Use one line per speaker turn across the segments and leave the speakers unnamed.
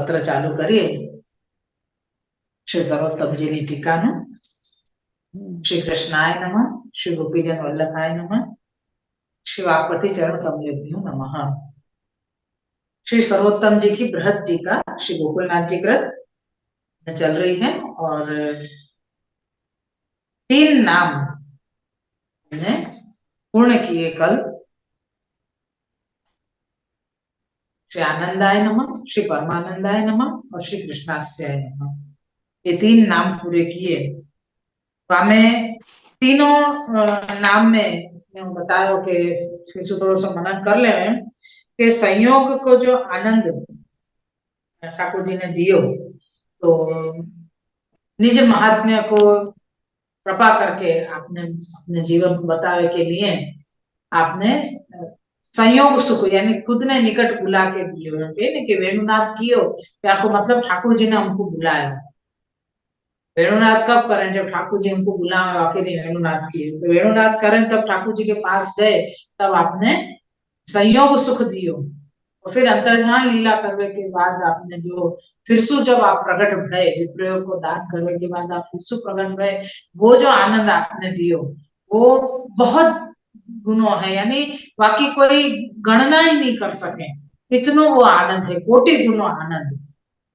સ્તોત્ર ચાલુ કરીએ. શ્રી સર્વોત્તમ જીની ટીકાનું. श्री कृष्णाय नमः, श्री गोपीजन वल्लभाय नमः, श्री वागपति चरण कमलेभ्यो नमः। श्री सर्वोत्तम जी की बृहद टीका श्री गोकुलनाथ जी कृत चल रही है और 3 नाम हमने पूर्ण किए कल। श्री आनंदाय नमः, श्री परमानंदाय नमः और श्री कृष्णास्याय नमः। ये 3 नाम पूरे किए। हमें तीनों नाम में बताया कि फिर से थोड़ा सा मनन कर ले कि संयोग को जो आनंद ठाकुर जी ने दियो, तो निज महात्म्य को कृपा करके आपने अपने जीवन को बतावे के लिए आपने संयोग सुख यानी खुद ने निकट बुला के दियो कि वेणुनाथ कियो, को मतलब ठाकुर जी ने हमको बुलाया। वेणुनाथ कब करें? जब ठाकुर जी हमको बुलावे आखिर वेणुनाथ किए, तो वेणुनाथ करें तब ठाकुर जी के पास गए, तब आपने संयोग सुख दियो। और फिर अंतर्धान लीला करने के बाद आपने जो फिरसु जब आप प्रकट भय विप्रयोग को दान करने के बाद आप फिरसु प्रकट भय, वो जो आनंद आपने दियो वो बहुत गुणों है, यानी बाकी कोई गणना ही नहीं कर सके, इतना वो आनंद है, कोटि गुणों आनंद।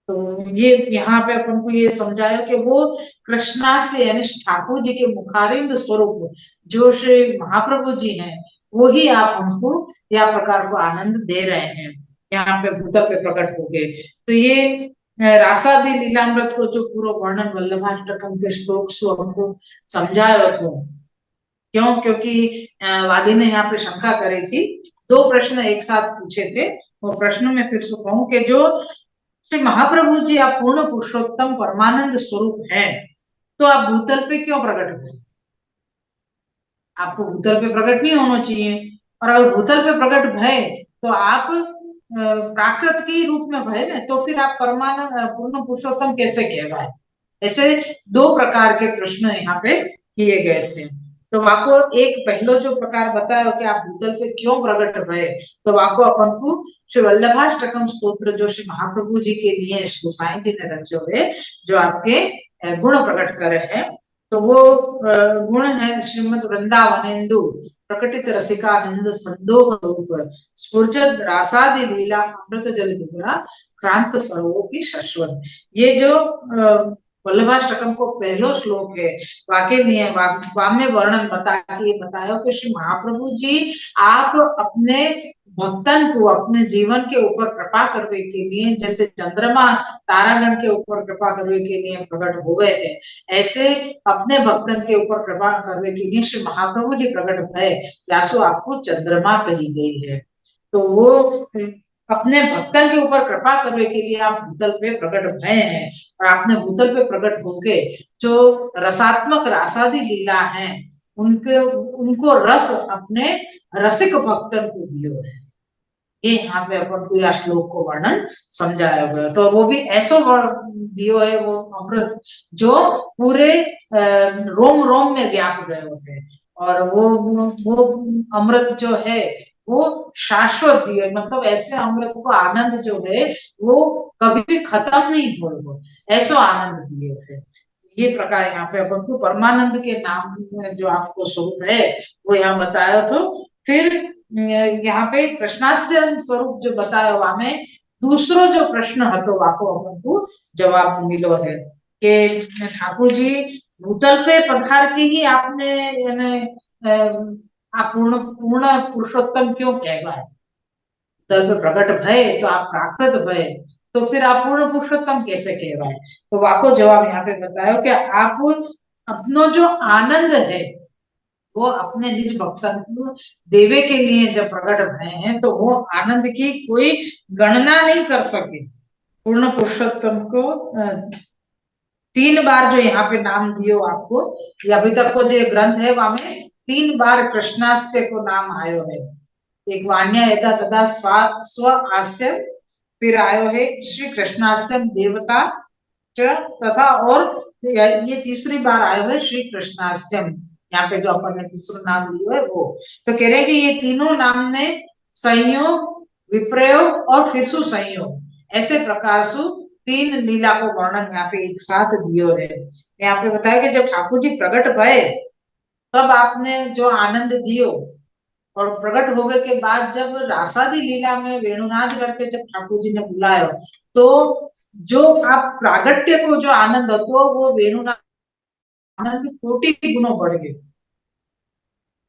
तो ये यहाँ पे अपन को ये समझाया कि वो कृष्णा से यानी ठाकुर जी के मुखारिंद स्वरूप जो श्री महाप्रभु जी हैं, वो ही आप हमको या प्रकार को आनंद दे रहे हैं, यहाँ पे भूतल पे प्रकट हो गए। तो ये रासादि लीलामृत को जो पूरा वर्णन वल्लभाष्टकम के श्लोक से हमको समझाया था। क्यों? क्योंकि वादी ने यहाँ पे शंका करी थी, 2 प्रश्न एक साथ पूछे थे। वो प्रश्न में फिर से कहूं कि जो श्री महाप्रभु जी आप पूर्ण पुरुषोत्तम परमानंद स्वरूप है, तो आप भूतल पे क्यों प्रकट हुए? आपको भूतल पे प्रकट नहीं होना चाहिए। और अगर भूतल पे प्रकट भय तो आप प्राकृत के रूप में भय में, तो फिर आप परमानंद पूर्ण पुरुषोत्तम कैसे कहवाए? ऐसे 2 प्रकार के प्रश्न यहाँ पे किए गए थे। तो आपको एक पहलो जो प्रकार बताया कि आप भूतल पे क्यों प्रकट भय, तो आपको अपन को श्री वल्लभाष्टकम स्तोत्र जो श्री महाप्रभु जी के लिए गोसाई जी ने रचे हुए जो आपके गुण प्रकट करे हैं, तो वो गुण है श्रीमद वृंदावनेन्दु प्रकटित रसिकानंद संदोह रूप स्फुर्जत रासादि लीला अमृत जल विग्रह क्रांत सरोपी शाश्वत। ये जो वल्लभाष्टकम को पहलो श्लोक है, वाक्य नियम वाम्य वर्णन बताया कि श्री महाप्रभु जी आप अपने भक्तन को अपने जीवन के ऊपर कृपा करने के लिए, जैसे चंद्रमा तारागण के ऊपर कृपा करने के लिए प्रकट हो गए हैं, ऐसे अपने भक्तन के ऊपर कृपा करने के लिए श्री महाप्रभु जी प्रकट भय, यासु आपको चंद्रमा कही गई है। तो वो अपने भक्तन के ऊपर कृपा करने के लिए आप भूतल पे प्रकट भय हैं, और आपने भूतल पे प्रकट होके जो रसात्मक रासादि लीला है उनको रस अपने रसिक भक्तन को दियो है। ये यहाँ पे अपन पूरा श्लोक को वर्णन समझाया गया। तो वो भी ऐसा दियो है वो अमृत जो पूरे रोम रोम में व्याप गए होते हैं, और वो अमृत जो है वो शाश्वत दियो, मतलब ऐसे अमृत को आनंद जो है वो कभी भी खत्म नहीं होगा, ऐसा आनंद दियो है। ये प्रकार यहाँ पे अपन को परमानंद के नाम में जो आपको स्वरूप है वो यहाँ बताया। तो फिर यहाँ पे कृष्णास्य स्वरूप जो बताया हुआ में दूसरो जो प्रश्न हतो वाको अपन को जवाब मिलो है कि ठाकुर जी भूतल पे पधार के ही आपने आप पूर्ण पुरुषोत्तम क्यों कहवाए? भूतल पे प्रकट भय तो आप प्राकृत भय, तो फिर आप पूर्ण पुरुषोत्तम कैसे कहवाए? तो वाको जवाब यहाँ पे बताया कि आप अपनो जो आनंद है वो अपने निज भक्तन को देवे के लिए जब प्रकट भय हैं, तो वो आनंद की कोई गणना नहीं कर सके। पूर्ण पुरुषोत्तम को 3 बार जो यहाँ पे नाम दियो आपको, अभी तक को जो ग्रंथ है वहां में 3 बार कृष्णास्य को नाम आयो है। एक वाण्या यदा तदा स्व आस्य, फिर आयो है श्री कृष्णास्यम देवता तथा, और ये तीसरी बार आयो है श्री कृष्णास्यम। यहाँ पे जो अपन ने तीसरा नाम लिया है वो, तो कह रहे हैं कि ये तीनों नाम में संयोग विप्रयोग और फिर संयोग ऐसे प्रकार से तीन लीला को वर्णन यहाँ पे एक साथ दियो है। यहाँ पे बताया कि जब ठाकुर जी प्रकट भय तब आपने जो आनंद दियो, और प्रकट होने के बाद जब रासादी लीला में वेणुनाद करके जब ठाकुर जी ने बुलायो, तो जो आप प्रागट्य को जो आनंद હતો वो वेणुनाद आनंद कोटि गुणों बढ़ गए।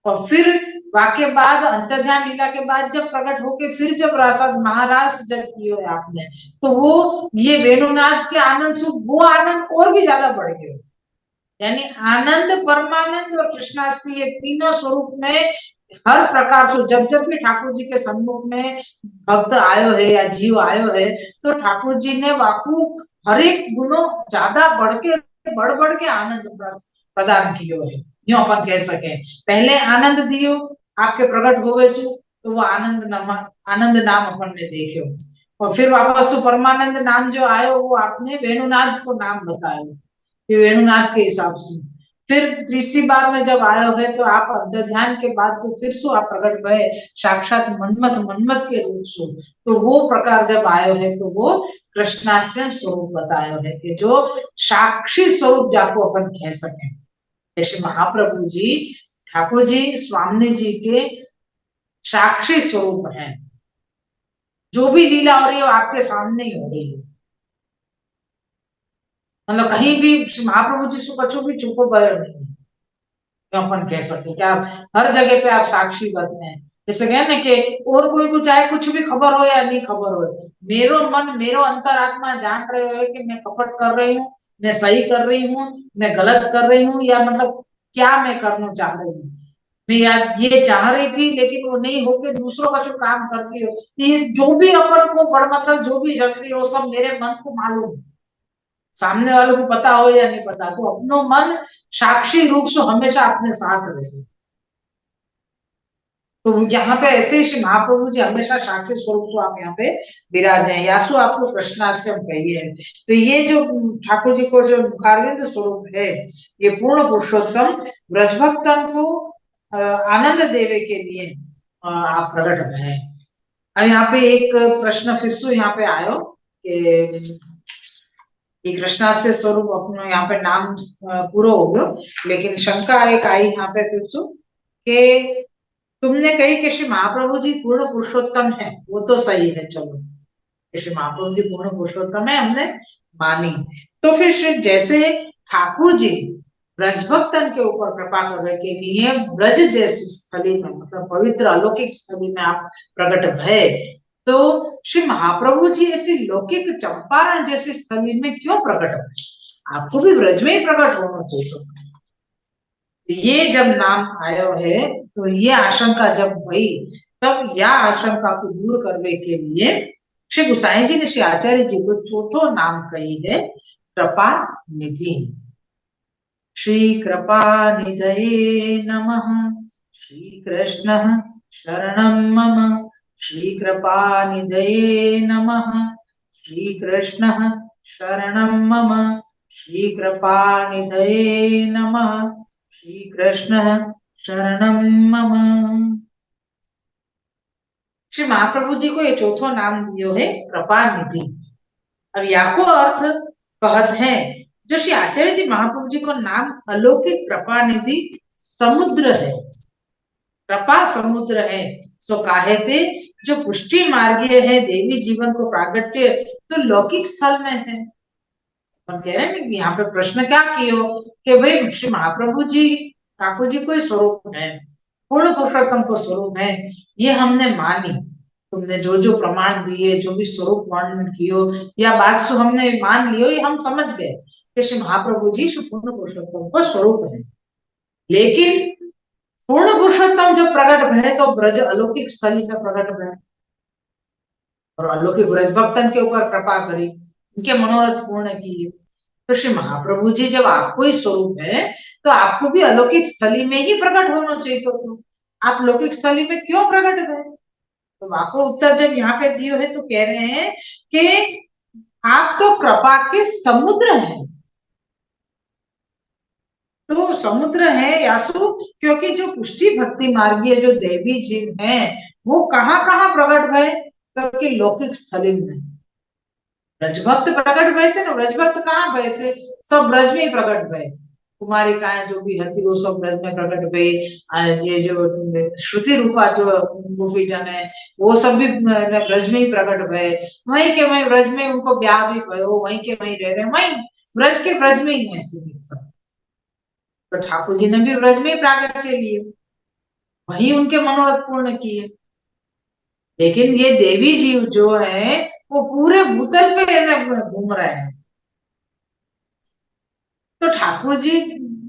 और फिर वाक्य बाद अंतर्ध्यान लीला के बाद जब प्रकट होके फिर जब रासद महारास जब किए आपने, तो वो ये वेणुनाथ के आनंद से वो आनंद और भी ज्यादा बढ़ गए। यानी आनंद, परमानंद और कृष्णासी, ये तीनों स्वरूप में हर प्रकार से जब जब भी ठाकुर जी के सम्मुख में भक्त आयो है या जीव आयो है, तो ठाकुर जी ने वाकू हर एक गुणों ज्यादा बढ़ के आनंद प्रदान कियो है, यूं अपन कह सके। पहले आनंद दियो आपके प्रकट होवे सु, तो वो आनंद नाम अपन ने देखो। और फिर वापस परमानंद नाम जो आयो वो आपने वेणुनाथ को नाम बतायो कि वेणुनाथ के हिसाब से। फिर तीसरी बार में जब आयो है तो आप अंतर्ध्यान के बाद तो फिर सु आप प्रकट भय साक्षात मनमत के रूप से, तो वो प्रकार जब आयो है तो वो कृष्णास्यम स्वरूप बतायो है कि जो साक्षी स्वरूप जाको अपन कह सके। जैसे महाप्रभु जी ठाकुर जी स्वामी जी के साक्षी स्वरूप हैं, जो भी लीला हो रही है वो आपके सामने ही हो रही है। मतलब कहीं भी महाप्रभु जी से कछु भी छुपो गयो नहीं, तो अपन कह सकते क्या हर जगह पे आप साक्षी बने हैं। जैसे कहे ना कि और कोई को चाहे कुछ भी खबर हो या नहीं खबर हो, मेरो मन मेरो अंतरात्मा जान रहे हो कि मैं कपट कर रही हूँ, मैं सही कर रही हूँ, मैं गलत कर रही हूँ, या मतलब क्या मैं करना चाह रही हूँ। मैं यार ये चाह रही थी लेकिन वो नहीं होके दूसरों का जो काम करती हो, ये जो भी अपन को बड़ मतलब जो भी चल रही हो सब मेरे मन को मालूम है। सामने वालों को पता हो या नहीं पता, तो अपनो मन साक्षी रूप से हमेशा अपने साथ रहे। तो यहाँ पे ऐसे ही महाप्रभु जी हमेशा साक्षी स्वरूप से आप यहाँ पे विराजे हैं। यासु आपको प्रश्नाश्रम कहिए है। तो ये जो ठाकुर जी को जो मुखारविंद स्वरूप है, ये पूर्ण पुरुषोत्तम ब्रजभक्तन को आनंद देवे के लिए आप प्रकट भय। अब यहाँ पे एक प्रश्न फिर से यहाँ पे आयो कि कृष्णास्य स्वरूप अपनो यहाँ पे नाम पूरा हो गयो, लेकिन शंका एक आई यहाँ पे फिर से कि तुमने कही कि श्री महाप्रभु जी पूर्ण पुरुषोत्तम है, वो तो सही है, चलो श्री महाप्रभु जी पूर्ण पुरुषोत्तम है हमने मानी। तो फिर श्री जैसे ठाकुर जी ब्रजभक्तन के ऊपर कृपा कर रहे के लिए ब्रज जैसी स्थली में मतलब पवित्र अलौकिक स्थली में आप प्रकट भय, तो श्री महाप्रभु जी ऐसी लौकिक चंपारण जैसी स्थली में क्यों प्रकट भय? आपको भी ब्रज में ही प्रकट होना चाहिए। ये जब नाम आयो है तो ये आशंका जब हुई, तब यह आशंका को दूर करने के लिए श्री गुसाई जी ने श्री आचार्य जी को चौथो नाम कही है कृपा निधि। श्री कृपा निधये नमः, श्री कृष्ण शरणं मम, श्री कृपा निधये नमः, श्री कृष्ण शरणं मम, श्री कृपा निधये नमः, श्री कृष्ण शरणं मम। श्री महाप्रभु जी को ये चौथो नाम दियो है कृपा निधि। अब याको अर्थ कहत है, जो श्री आचार्य जी महाप्रभु जी को नाम अलौकिक कृपा निधि समुद्र है, कृपा समुद्र है। सो काहे थे जो पुष्टि मार्गीय है देवी जीवन को प्रागट्य तो लौकिक स्थल में है। हम कह रहे हैं यहाँ पे प्रश्न क्या कियो कि भाई श्री महाप्रभु जी ठाकुर जी को स्वरूप है, पूर्ण पुरुषोत्तम को स्वरूप है, ये हमने मानी। तुमने जो जो प्रमाण दिए, जो भी स्वरूप वर्णन कियो या बात सो हमने मान लियो, ये हम समझ गए कि श्री महाप्रभु जी पूर्ण पुरुषोत्तम को स्वरूप है। लेकिन पूर्ण पुरुषोत्तम जब प्रकट भय तो ब्रज अलौकिक स्थली में प्रकट भय और अलौकिक ब्रज भक्तन के ऊपर कृपा करी, उनके मनोरथ पूर्ण किए। तो श्री महाप्रभु जी जब आपको ही स्वरूप है तो आपको भी अलौकिक स्थली में ही प्रकट होना चाहिए। तो आप लौकिक स्थली में क्यों प्रकट हुए? तो वाको उत्तर जब यहाँ पे दियो है तो कह रहे हैं कि आप तो कृपा के समुद्र हैं। तो समुद्र है यासु, क्योंकि जो पुष्टि भक्ति मार्गीय जो देवी जीव हैं वो कहाँ कहाँ प्रकट भय, क्योंकि लौकिक स्थली में ब्रजभक्त प्रकट भय थे ना, ब्रजभक्त कहाँ भय थे, सब ब्रज में ही प्रकट भय। कुमारिकाएं जो भी हती वो सब ब्रज में प्रकट भई। ये जो श्रुति रूपा जो गोपी जन है वो सब भी ब्रज में ही प्रकट भय। वहीं के वहीं ब्रज में उनको ब्याह भी भयो, वहीं के वहीं रह रहे, वहीं ब्रज के ब्रज में ही है सब। तो ठाकुर जी ने भी ब्रज में ही प्राकट के लिए वही उनके मनोरथ पूर्ण किए। लेकिन ये देवी जीव जो है वो पूरे भूतल पे घूम रहे हैं। तो ठाकुर जी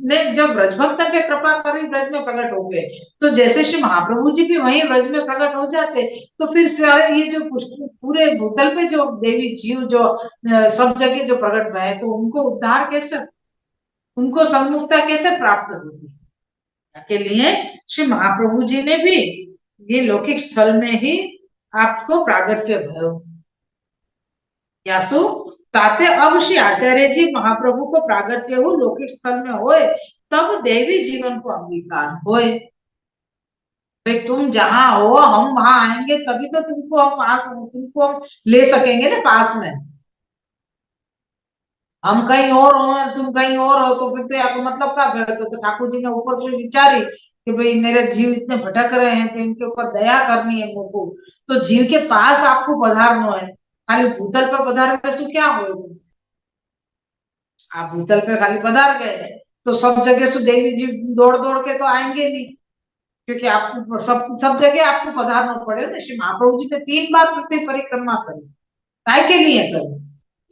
ने जब ब्रजभक्त पे कृपा करी, ब्रज में प्रकट हो गए, तो जैसे श्री महाप्रभु जी भी वहीं ब्रज में प्रकट हो जाते, तो फिर सारे ये जो पूरे भूतल पे जो देवी जीव जो सब जगह जो प्रकट हुए तो उनको उद्धार कैसे, उनको सम्मुखता कैसे प्राप्त होती। के लिए श्री महाप्रभु जी ने भी ये लौकिक स्थल में ही आपको प्रागट्य भयो। यासु ताते अब श्री आचार्य जी महाप्रभु को प्रागट्य हो लौकिक स्थल में होए, तब देवी जीवन को अंगीकार होए। भाई तुम जहां हो हम वहां आएंगे तभी तो तुमको हम पास, तुमको हम ले सकेंगे ना पास में। हम कहीं और हो तुम कहीं और हो तो फिर तो आपको मतलब का तो ठाकुर जी ने ऊपर से विचारी कि भाई मेरे जीव इतने भटक रहे हैं तो इनके ऊपर दया करनी है मुझको, तो जीव के पास आपको पधारना है। खाली भूतल पर पधार सो क्या हो, आप भूतल पे खाली पधार गए तो सब जगह से देवी जी दौड़ दौड़ के तो आएंगे नहीं, क्योंकि आपको सब जगह आपको पधारना पड़ेगा। श्री महाप्रभु जी ने 3 बार पृथ्वी परिक्रमा करी, काय के लिए करी,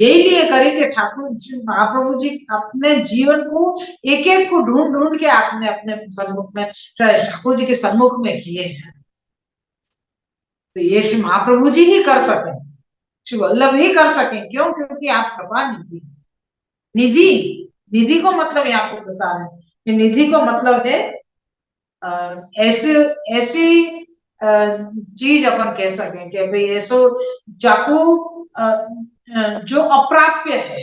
यही लिए करी कि ठाकुर जी महाप्रभु जी अपने जीवन को एक एक को ढूंढ ढूंढ के आपने अपने सम्मुख में ठाकुर जी के सम्मुख में किए हैं। तो ये श्री महाप्रभु जी ही कर सके, श्री वल्लभ ही कर सके, क्यों, क्योंकि आप कृपा निधि। निधि, निधि को मतलब यहाँ पे बता रहे हैं कि निधि को मतलब है ऐसी ऐसी चीज अपन कह सकें कि भाई ऐसो चाकू जो अप्राप्य है,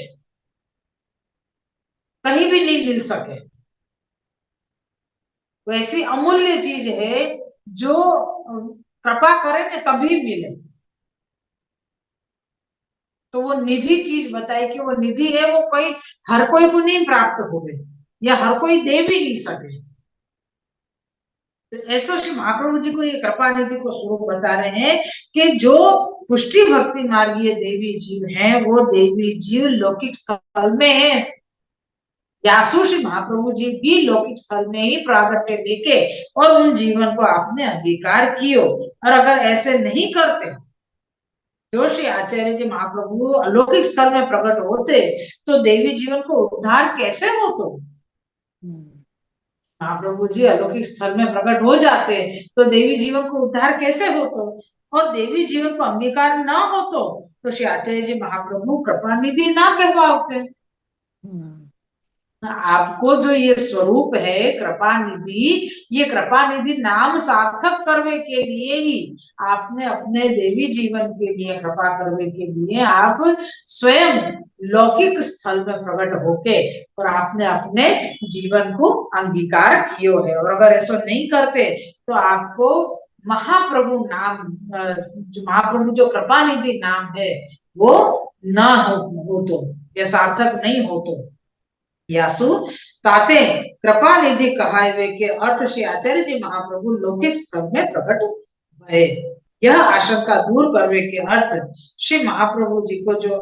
कहीं भी नहीं मिल सके, वैसी अमूल्य चीज है जो कृपा करे ना तभी मिले। तो वो निधि चीज बताई कि वो निधि है, वो कोई हर कोई को नहीं प्राप्त हो गए या हर कोई दे भी नहीं सके। तो ऐसा श्री महाप्रभु जी को ये कृपा निधि को स्वरूप बता रहे हैं कि जो पुष्टि भक्ति मार्गीय देवी जीव हैं वो देवी जीव लौकिक स्थल में है। व्यासु श्री महाप्रभु जी भी लौकिक स्थल में ही प्रागट्य लेके और उन जीवन को आपने अंगीकार कियो। और अगर ऐसे नहीं करते जो श्री आचार्य जी महाप्रभु अलौकिक स्थल में प्रकट होते तो देवी जीवन को उद्धार कैसे होतो। महाप्रभु जी अलौकिक स्थल में प्रकट हो जाते तो देवी जीवन को उद्धार कैसे होतो, और देवी जीवन को अंगीकार ना होतो तो श्री आचार्य जी महाप्रभु कृपा निधि ना कहवाते। आपको जो ये स्वरूप है कृपा निधि, ये कृपा निधि नाम सार्थक करने के लिए ही आपने अपने देवी जीवन के लिए कृपा करने के लिए आप स्वयं लौकिक स्थल में प्रकट होके और आपने अपने जीवन को अंगीकार किया है। और अगर ऐसा नहीं करते तो आपको महाप्रभु नाम, जो महाप्रभु जो कृपा निधि नाम है वो ना हो तो, ये सार्थक नहीं हो तो। यासु ताते कृपा निधि कहावे के अर्थ श्री आचार्य जी महाप्रभु लौकिक स्थल में प्रकट भये। यह आशंका दूर करने के अर्थ श्री महाप्रभु जी को जो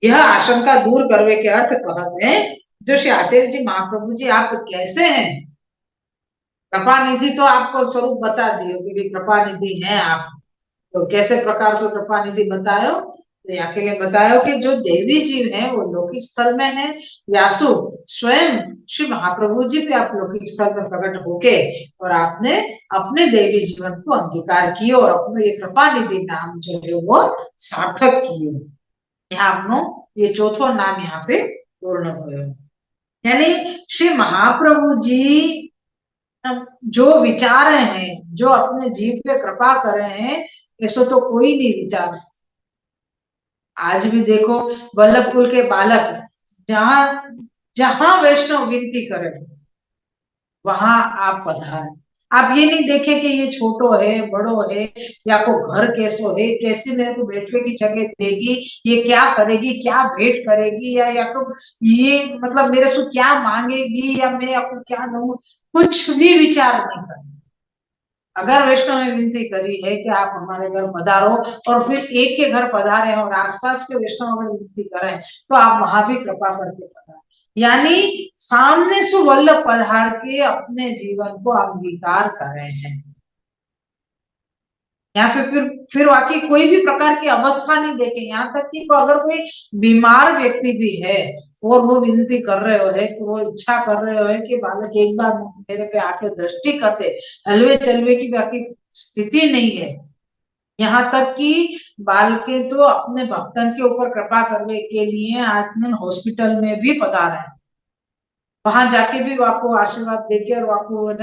यह आशंका दूर करने के अर्थ कहते हैं जो श्री आचार्य जी महाप्रभु जी आप कैसे हैं। कृपा निधि तो आपको स्वरूप बता दियो कि भी कृपा निधि है आप, तो कैसे प्रकार से कृपा निधि बतायो, तो यहाँ के लिए बताया कि जो देवी जीव है वो लौकिक स्थल में है। यासु स्वयं श्री महाप्रभु जी भी आप लौकिक स्थल में प्रकट होके और आपने अपने देवी जीवन को अंगीकार किया और अपने ये कृपा निधि नाम जो है वो सार्थक किए। यहाँ अपनो ये चौथो नाम यहाँ पे पूर्ण हुए। यानी श्री महाप्रभु जी जो विचार हैं, जो अपने जीव पे कृपा कर रहे हैं, ऐसा तो कोई नहीं विचार। आज भी देखो वल्लभ कुल के बालक जहां जहां वैष्णव विनती करे वहां आप पधारे, आप ये नहीं देखे कि ये छोटो है बड़ो है, या को घर कैसो है, कैसे मेरे को बैठने की जगह देगी, ये क्या करेगी, क्या भेंट करेगी, या तो ये मतलब मेरे से क्या मांगेगी, या मैं आपको क्या दूं, कुछ भी विचार नहीं करना। अगर वैष्णव ने विनती करी है कि आप हमारे घर पधारो, और फिर एक के घर पधारे और आसपास के वैष्णव अगर विनती करें, तो आप वहां भी कृपा करके पधारें, यानी सामने से वल्लभ पधार के अपने जीवन को अंगीकार कर रहे हैं। या फिर वाकई कोई भी प्रकार की अवस्था नहीं देखे, यहाँ तक कि अगर कोई बीमार व्यक्ति भी है और वो विनती कर रहे हो है कि वो इच्छा कर रहे हो है कि बालक एक बार मेरे पे आके दृष्टि करते, हलवे चलवे की बाकी स्थिति नहीं है, यहाँ तक कि बालके तो अपने भक्तन के ऊपर कृपा करने के लिए आज हॉस्पिटल में भी पधारे हैं, वहां जाके भी वाको आशीर्वाद देके और वाको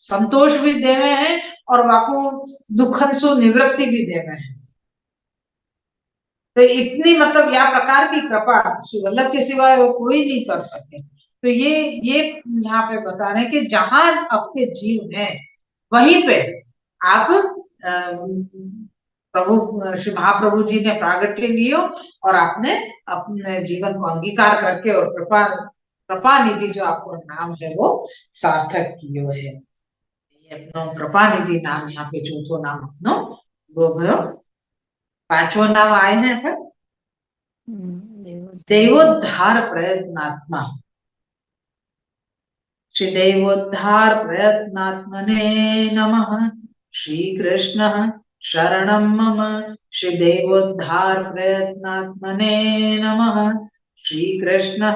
संतोष भी देवे हैं, और वाको दुखन सु निवृत्ति भी देवे हैं। तो इतनी मतलब यह प्रकार की कृपा श्री वल्लभ के सिवाय वो कोई नहीं कर सके। तो ये यहाँ पे बता रहे हैं कि जहां आपके जीव है वहीं पे आप प्रभु श्री महाप्रभु जी ने प्रागट्य लियो, और आपने अपने जीवन को अंगीकार करके और कृपा कृपा निधि जो आपको नाम है वो सार्थक कियो है। ये अपनो कृपा निधि नाम यहाँ पे चौथो नाम अपनो वो भयो। पांचवो नाम आए हैं पर देवोद्धार प्रयत्नात्मा। श्री देवोद्धार प्रयत्नात्मने नमः। श्री कृष्ण शरणं मम। श्री देवोद्धार प्रयत्नात्मने नमः। श्री कृष्ण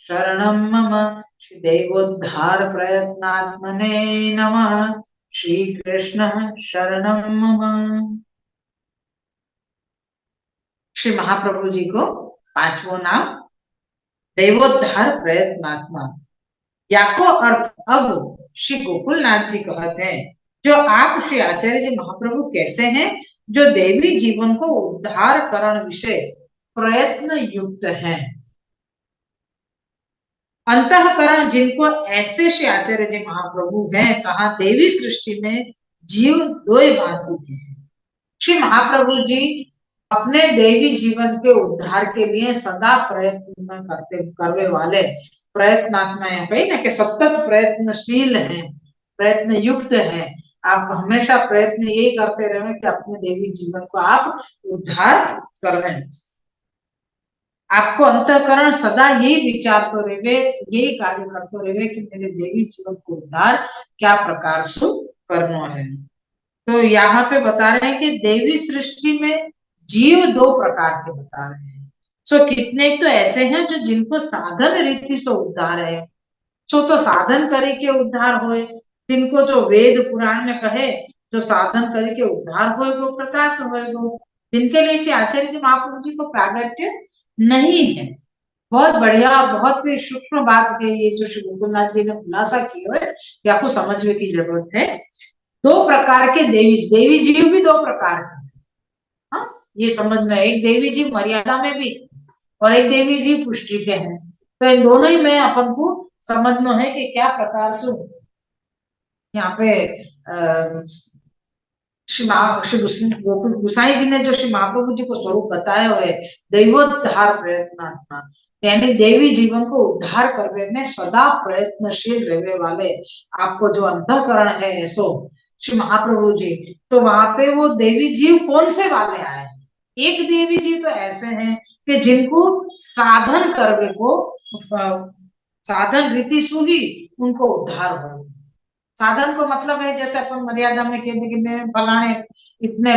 शरणं मम। श्री देवोद्धार प्रयत्नात्मने नमः। श्री कृष्ण शरणं मम। श्री महाप्रभु जी को पांचवो नाम देवोद्धार प्रयत्नात्मा, याको अर्थ अब श्री गोकुलनाथ जी कहते हैं, जो आप श्री आचार्य जी महाप्रभु कैसे हैं, जो देवी जीवन को उद्धार करण विषय प्रयत्न युक्त हैं। अंतःकरण जिनको ऐसे श्री आचार्य जी महाप्रभु हैं, कहा देवी सृष्टि में जीव दो ही भांति के हैं। श्री महाप्रभु जी अपने देवी जीवन के उद्धार के लिए सदा प्रयत्न करते करने वाले प्रयत्नात्मा है भाई ना, कि सतत प्रयत्नशील हैं, प्रयत्न युक्त हैं। आप हमेशा प्रयत्न यही करते रहे कि अपने देवी जीवन को आप उद्धार कर रहे हैं। आपको अंतःकरण सदा यही विचार तो रहे, यही कार्य करते रहे कि मेरे देवी जीवन को उद्धार क्या प्रकार से करना है। तो यहाँ पे बता रहे हैं कि देवी सृष्टि में जीव दो प्रकार के बता रहे हैं। सो कितने तो ऐसे हैं जो जिनको साधन रीति से उद्धार है, सो तो साधन करे के उद्धार होए, जिनको तो वेद पुराण में कहे जो साधन करे के उद्धार होएगो कृतार्थ होएगो, जिनके लिए श्री आचार्य जी महाप्रभु जी को प्रागट्य नहीं है। बहुत बढ़िया, बहुत ही सूक्ष्म बात है ये जो श्री गोकुलनाथ जी ने खुलासा की है, या आपको समझने की जरूरत है। दो प्रकार के देवी जीव भी दो प्रकार के, हाँ ये समझ में, एक देवी जीव मर्यादा में भी और एक देवी जीव पुष्टि के हैं। तो इन दोनों ही में अपन को समझना है कि क्या प्रकार से यहाँ पे श्री गोकुल गुसाई जी ने जो श्री महाप्रभु जी को स्वरूप बताया हुआ है, दैवोद्धार प्रयत्नात्मा, यानी देवी जीवन को उद्धार करने में सदा प्रयत्नशील रहने वाले आपको जो अंतःकरण है ऐसो श्री महाप्रभु जी, तो वहां पे वो देवी जीव कौन से वाले आए। एक देवी जीव तो ऐसे हैं कि जिनको साधन करने को, साधन रीति से ही उनको उद्धार हो। साधन को मतलब है जैसे अपन मर्यादा में कहते कि मैं फलाने इतने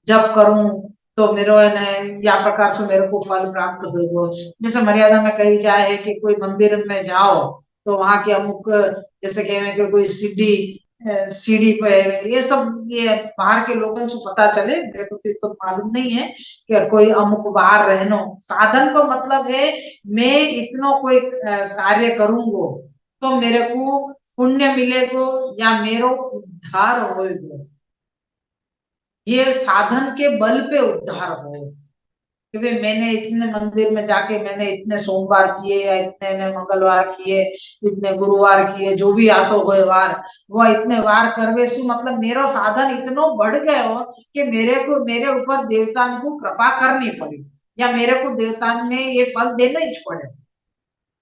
जब करूं तो मेरे या प्रकार से मेरे को फल प्राप्त होगा। जैसे मर्यादा में कही जाए कि कोई मंदिर में जाओ तो वहां के अमुक, जैसे कहें कि कोई सीढ़ी पे, ये सब ये बाहर के लोगों को पता चले, मेरे को तो ये सब मालूम नहीं है कि कोई अमुक बाहर रहनो। साधन को मतलब है मैं इतना कोई कार्य करूंगो तो मेरे को पुण्य मिलेगो या मेरो उद्धार होएगो, ये साधन के बल पे उद्धार होए। कि भाई मैंने इतने मंदिर में जाके मैंने इतने सोमवार किए या इतने मंगलवार किए, इतने गुरुवार किए, जो भी आतो हो वार, वो इतने वार करवे सु मतलब मेरो साधन इतनो बढ़ गयो कि मेरे ऊपर देवता को कृपा करनी पड़ी, या मेरे को देवता ने ये फल देना ही पड़े,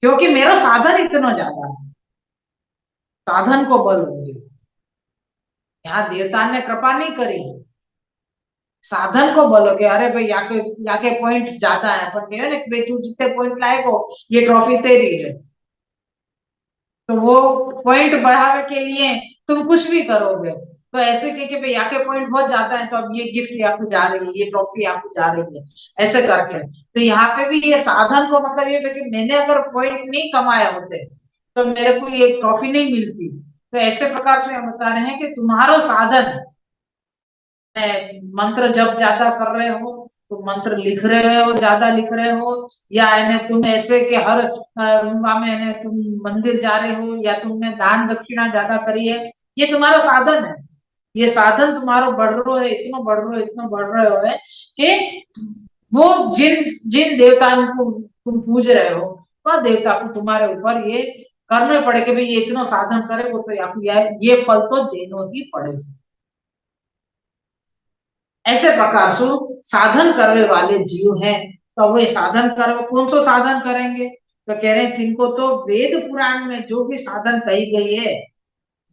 क्योंकि मेरा साधन इतना ज्यादा है। साधन को बल होंगे, यहाँ देवता ने कृपा नहीं करी, साधन को बोलो कि अरे भाई यहाँ के पॉइंट ज्यादा है, पर नहीं है ना कि भाई तू जितने पॉइंट लाएगो ये ट्रॉफी तेरी है। तो वो पॉइंट बढ़ावे के लिए तुम कुछ भी करोगे, तो ऐसे के भाई यहाँ के पॉइंट बहुत ज्यादा है तो अब ये गिफ्ट यहाँ को जा रही है, ये ट्रॉफी यहाँ को जा रही है, ऐसे करके। तो यहाँ पे भी ये साधन को मतलब ये कि मैंने अगर पॉइंट नहीं कमाए होते तो मेरे को ये ट्रॉफी नहीं मिलती। तो ऐसे प्रकार से हम बता रहे हैं कि तुम्हारा साधन, मंत्र जब ज्यादा कर रहे हो, तुम मंत्र लिख रहे हो, ज्यादा लिख रहे हो, या इन्हें तुम ऐसे के हर में तुम मंदिर जा रहे हो, या तुमने दान दक्षिणा ज्यादा करी है, ये तुम्हारा साधन है। ये साधन तुम्हारा बढ़ रहा है, इतना बढ़ रहा है, इतना बढ़ रहे हो है कि वो जिन जिन देवताओं को तुम पूज रहे हो, वह देवता को तुम्हारे ऊपर ये करने पड़े कि भाई ये इतना साधन करे वो तो ये फल तो देना ही पड़ेगा। ऐसे प्रकार से साधन करने वाले जीव हैं। तो वो साधन करो, कौन सा साधन करेंगे? तो कह रहे हैं जिनको तो वेद पुराण में जो भी साधन कही गई है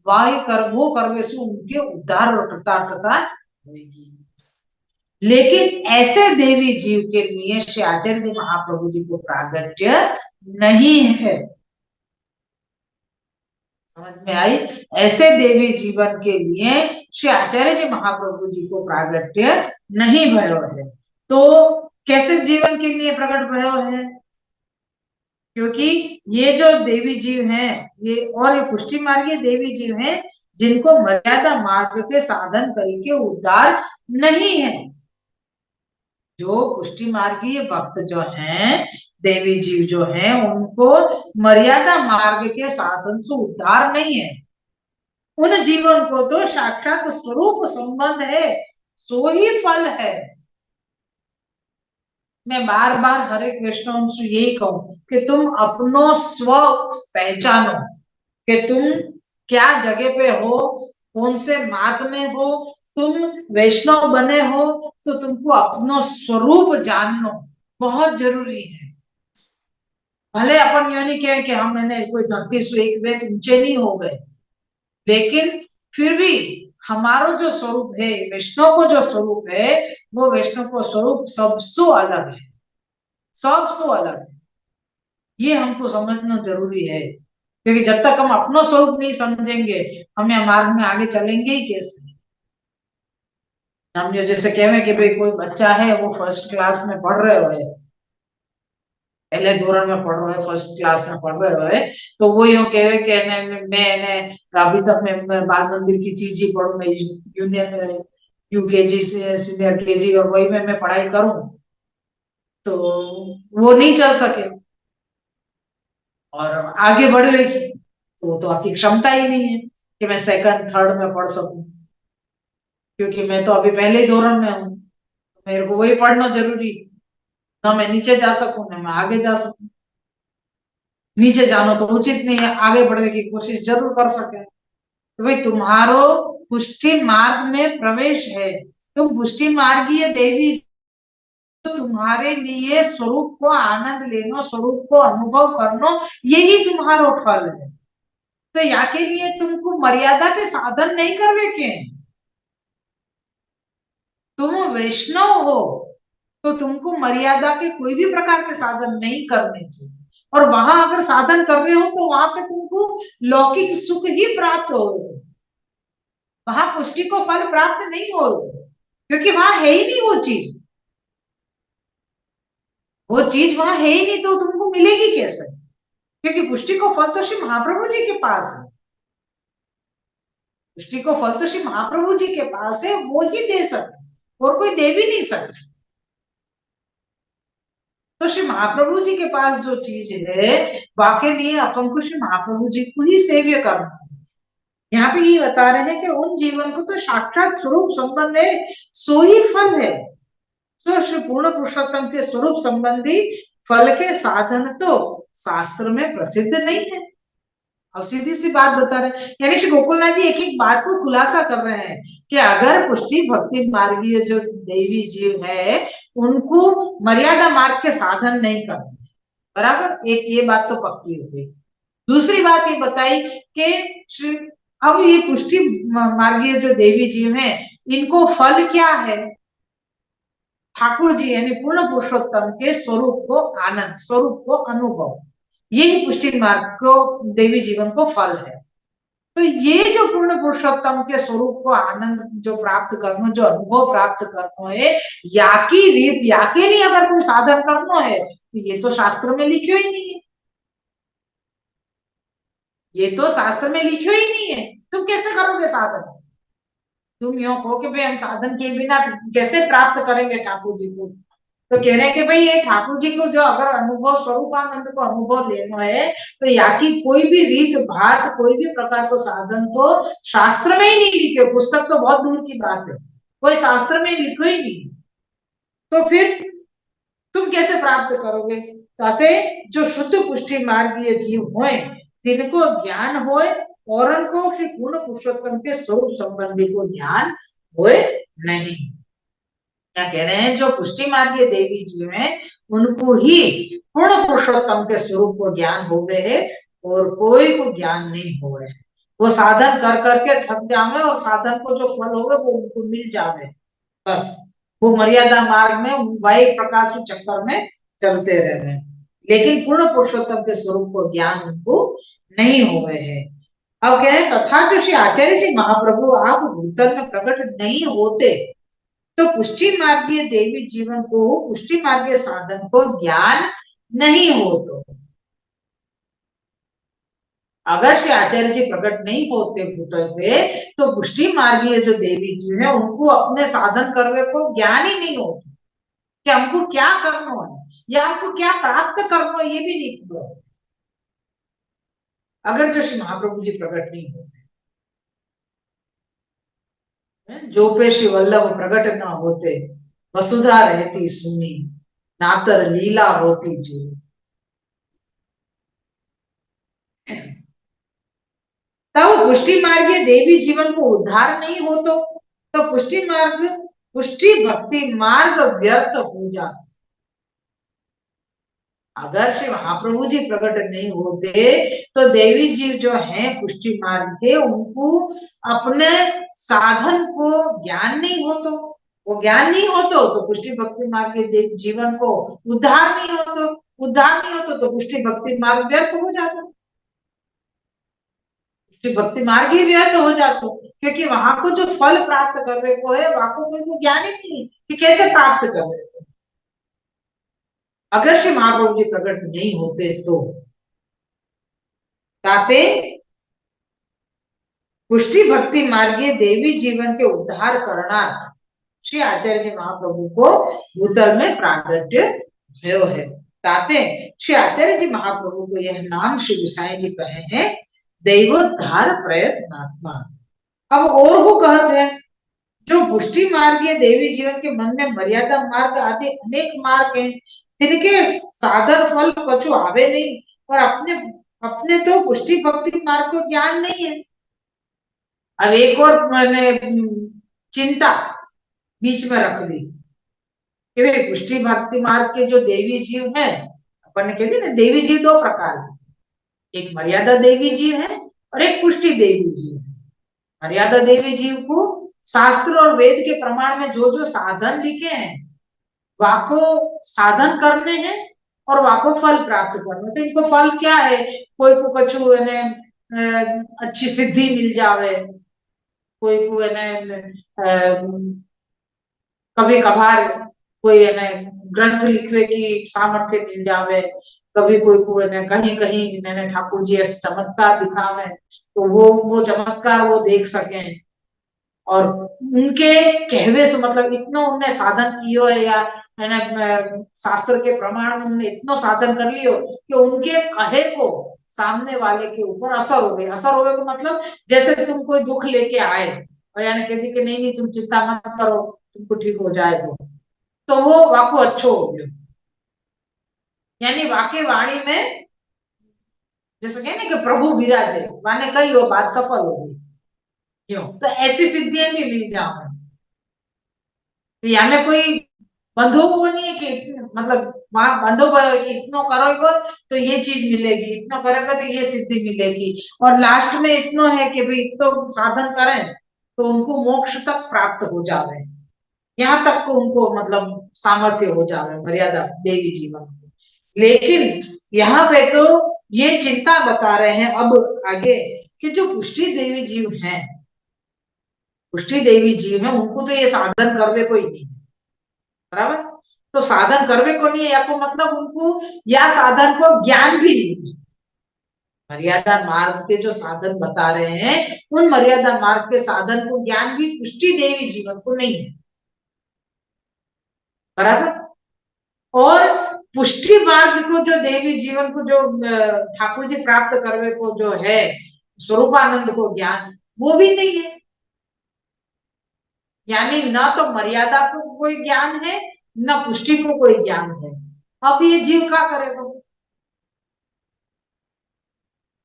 वह कर वो करने से उनके उद्धार और कृतार्थता होगी। लेकिन ऐसे देवी जीव के लिए श्री आचार्य जी महाप्रभु जी को प्रागट्य नहीं है। समझ में आई? ऐसे देवी जीवन के लिए श्री आचार्य जी महाप्रभु जी को प्रागट्य नहीं भयो है। तो कैसे जीवन के लिए प्रकट भयो है? क्योंकि ये जो देवी जीव हैं, ये और ये पुष्टि मार्गीय देवी जीव हैं जिनको मर्यादा मार्ग के साधन करके उद्धार नहीं है। जो पुष्टि मार्गीय भक्त जो हैं, देवी जीव जो हैं, उनको मर्यादा मार्ग के साधन से उद्धार नहीं है। उन जीवन को तो साक्षात स्वरूप संबंध है, सो ही फल है। मैं बार बार हरे कृष्ण से यही कहूं कि तुम अपनो स्व पहचानो कि तुम क्या जगह पे हो, कौन से मार्ग में हो। तुम वैष्णव बने हो तो तुमको अपनो स्वरूप जानना बहुत जरूरी है। भले अपन यो नहीं कहे कि हम मैंने कोई धरती से एक वेद ऊंचे नहीं हो गए, लेकिन फिर भी हमारा जो स्वरूप है, वैष्णव को जो स्वरूप है, वो वैष्णव को स्वरूप सबसे अलग है, सबसे अलग है। ये हमको समझना जरूरी है, क्योंकि जब तक हम अपना स्वरूप नहीं समझेंगे हम यह मार्ग में आगे चलेंगे ही कैसे? हम जो जैसे कहे कि भाई कोई बच्चा है वो फर्स्ट क्लास में पढ़ रहे हो, पहले धोरण में पढ़ रहे हो, फर्स्ट क्लास में पढ़ रहे हो, तो वो यूं कहे कि मैं अभी तक मैं बाल मंदिर की चीज ही पढ़ू, मैं यूनियन यूकेजी से सीनियर केजी और वही में मैं पढ़ाई करूं, तो वो नहीं चल सके। और आगे बढ़ेगी तो आपकी क्षमता ही नहीं है कि मैं सेकंड थर्ड में पढ़ सकूं, क्योंकि मैं तो अभी पहले ही धोरण में हूँ, मेरे को वही पढ़ना जरूरी, ना मैं नीचे जा सकूं ना मैं आगे जा सकूं। नीचे जाना तो उचित नहीं है, आगे बढ़ने की कोशिश जरूर कर सके। तो भाई तुम्हारो पुष्टि मार्ग में प्रवेश है, तुम पुष्टि मार्गीय देवी, तो तुम्हारे लिए स्वरूप को आनंद लेना, स्वरूप को अनुभव करना, यही तुम्हारा फल है। तो या के लिए तुमको मर्यादा के साधन नहीं करवे के, तुम वैष्णव हो तो तुमको मर्यादा के कोई भी प्रकार के साधन नहीं करने चाहिए। और वहां अगर साधन कर रहे हो तो वहां पे तुमको लौकिक सुख ही प्राप्त हो, वहां पुष्टि को फल प्राप्त नहीं हो, क्योंकि वहां है ही नहीं वो चीज, वो चीज वहां है ही नहीं तो तुमको मिलेगी कैसे? क्योंकि पुष्टि को फल तो श्री महाप्रभु जी के पास है, पुष्टि को फल तो श्री महाप्रभु जी के पास है, वो जी दे सकते और कोई दे भी नहीं सकता। तो श्री महाप्रभु जी के पास जो चीज है वाके लिए अपन को श्री महाप्रभु जी को ही सेव्य करना। यहाँ पे ये बता रहे हैं कि उन जीवन को तो साक्षात स्वरूप संबंध है, सो ही फल है। तो श्री पूर्ण पुरुषोत्तम के स्वरूप संबंधी फल के साधन तो शास्त्र में प्रसिद्ध नहीं है। अब सीधी सी बात बता रहे हैं, यानी श्री गोकुलनाथ जी एक एक बात को खुलासा कर रहे हैं कि अगर पुष्टि भक्ति मार्गीय जो देवी जीव है उनको मर्यादा मार्ग के साधन नहीं करते, बराबर, एक ये बात तो पक्की हो गई। दूसरी बात ये बताई कि अब ये पुष्टि मार्गीय जो देवी जीव है इनको फल क्या है, ठाकुर जी यानी पूर्ण पुरुषोत्तम के स्वरूप को आनंद, स्वरूप को अनुभव, यही पुष्टि मार्ग को देवी जीवन को फल है। तो ये जो पूर्ण पुरुषोत्तम के स्वरूप को आनंद जो प्राप्त करना, जो अनुभव प्राप्त करना है, या की रीत या के लिए अगर कोई साधन करना है तो ये तो शास्त्र में लिखियो ही नहीं है, ये तो शास्त्र में लिखियो ही नहीं है। तुम कैसे करोगे साधन? तुम यो कहो कि भाई हम साधन के बिना कैसे प्राप्त करेंगे ठाकुर जी को, तो कह रहे हैं कि भाई ये ठाकुर जी को जो अगर अनुभव, स्वरूपानंद को अनुभव लेना है तो या की कोई भी रीत भात, कोई भी प्रकार को साधन तो शास्त्र में ही नहीं लिखे, पुस्तक तो बहुत दूर की बात है, कोई शास्त्र में लिखो ही नहीं, तो फिर तुम कैसे प्राप्त करोगे? ताते जो शुद्ध पुष्टि मार्गीय जीव होए जिनको ज्ञान होए और उनको श्री पूर्ण पुरुषोत्तम के स्वरूप संबंधी को ज्ञान होए नहीं। क्या कह रहे हैं, जो पुष्टि मार्गीय देवी जीव हैं उनको ही पूर्ण पुरुषोत्तम के स्वरूप को ज्ञान हो गए है और कोई को ज्ञान नहीं हुए। वो साधन कर करके थक जावे और साधन को जो फल होवे वो उनको मिल जावे, बस वो मर्यादा मार्ग में वायु प्रकाश चक्कर में चलते रहे, लेकिन पूर्ण पुरुषोत्तम के स्वरूप को ज्ञान उनको नहीं हुए है। अब कह रहे तथा जो श्री आचार्य जी महाप्रभु आप भूतल में प्रकट नहीं होते तो पुष्टि मार्गीय देवी जीवन को, पुष्टि मार्गीय साधन को ज्ञान नहीं हो, तो अगर श्री आचार्य जी प्रकट नहीं होते भूतल पे तो पुष्टि मार्गीय जो देवी जीव है उनको अपने साधन करने को ज्ञान ही नहीं होता कि हमको क्या करना है या हमको क्या प्राप्त करना है, ये भी नहीं हुआ अगर जो श्री महाप्रभु जी प्रकट नहीं होते। जो पे श्री वल्लभ प्रकट न होते वसुधा रहती सुनी, नातर लीला होती जो। तब पुष्टि मार्गीय देवी जीवन को उद्धार नहीं हो, तो पुष्टि मार्ग, पुष्टि भक्ति मार्ग व्यर्थ हो जाता। अगर श्री महाप्रभु जी प्रकट नहीं होते तो देवी जीव जो हैं पुष्टि मार्ग के उनको अपने साधन को ज्ञान नहीं हो, तो वो ज्ञान नहीं हो तो पुष्टि भक्ति मार्ग के जीवन को उद्धार नहीं हो, तो उद्धार नहीं हो तो पुष्टि भक्ति मार्ग व्यर्थ हो जाता, पुष्टि भक्ति मार्ग ही व्यर्थ हो जाता, क्योंकि वहां को जो फल प्राप्त करने को है वहां को कोई ज्ञान ही नहीं कि कैसे प्राप्त कर रहे थे। अगर श्री महाप्रभु जी प्रकट नहीं होते तो ताते पुष्टि भक्ति मार्गीय देवी जीवन के उद्धार करणार्थ श्री आचार्य जी महाप्रभु को भूतल में प्रागट्य भयो है। ताते श्री आचार्य जी महाप्रभु को यह नाम श्री गोसाई जी कहे हैं दैवोद्धार प्रयत्नात्मा। अब और वो कहते हैं जो पुष्टि मार्गीय देवी जीवन के मन में मर्यादा मार्ग आदि अनेक मार्ग हैं जिनके साधन फल कछु आवे नहीं और अपने अपने तो पुष्टि भक्ति मार्ग को ज्ञान नहीं है। अब एक और मैंने चिंता बीच में रख दी कि भाई पुष्टि भक्ति मार्ग के जो देवी जीव है, अपन ने कहते ना देवी जीव दो प्रकार है, एक मर्यादा देवी जीव है और एक पुष्टि देवी जीव है। मर्यादा देवी जीव को शास्त्र और वेद के प्रमाण में जो जो साधन लिखे हैं वाको साधन करने हैं और वाको फल प्राप्त करने। तो इनको फल क्या है, कोई को कछु अच्छी सिद्धि मिल जावे, कोई को कभी कभार कोई ग्रंथ लिखवे की सामर्थ्य मिल जावे, कभी कोई को कहीं कहीं मैंने ठाकुर जी ऐसे चमत्कार दिखावे तो वो चमत्कार वो देख सके और उनके कहवे से मतलब इतना उनने साधन कियो है या शास्त्र के प्रमाण में उन्होंने इतना साधन कर लियो कि उनके कहे को सामने वाले के ऊपर असर हो गई। असर होने का मतलब जैसे तुम कोई दुख लेके आए और यानी कहती कि नहीं नहीं तुम चिंता मत करो तुमको ठीक हो जाएगा, तो वो वाको अच्छो हो गयो। यानी वाके वाणी में जैसे कहे ना कि प्रभु विराजे, माने कही वो बात सफल हो गई। क्यों? तो ऐसी सिद्धियां नहीं मिल जाओ। तो यानी कोई बंधो वो नहीं है कि मतलब वहां बंधो कि इतनो करोगे तो ये चीज मिलेगी, इतना करोगे तो ये सिद्धि मिलेगी, और लास्ट में इतना है कि भाई इतो साधन करें तो उनको मोक्ष तक प्राप्त हो जावे, यहाँ तक को उनको मतलब सामर्थ्य हो जावे मर्यादा देवी जीवन को। लेकिन यहाँ पे तो ये चिंता बता रहे हैं अब आगे कि जो पुष्टि देवी जीव हैं, पुष्टि देवी जीव है उनको तो ये साधन करवे कोई नहीं, बराबर। तो साधन करवे को नहीं है या को मतलब उनको या साधन को ज्ञान भी नहीं है। मर्यादा मार्ग के जो साधन बता रहे हैं उन मर्यादा मार्ग के साधन को ज्ञान भी पुष्टि देवी जीवन को नहीं है, बराबर। और पुष्टि मार्ग को जो देवी जीवन को जो ठाकुर जी प्राप्त करवे को जो है स्वरूपानंद को ज्ञान, वो भी नहीं है। यानी न तो मर्यादा को कोई ज्ञान है, न पुष्टि को कोई ज्ञान है। अब ये जीव क्या करेगा?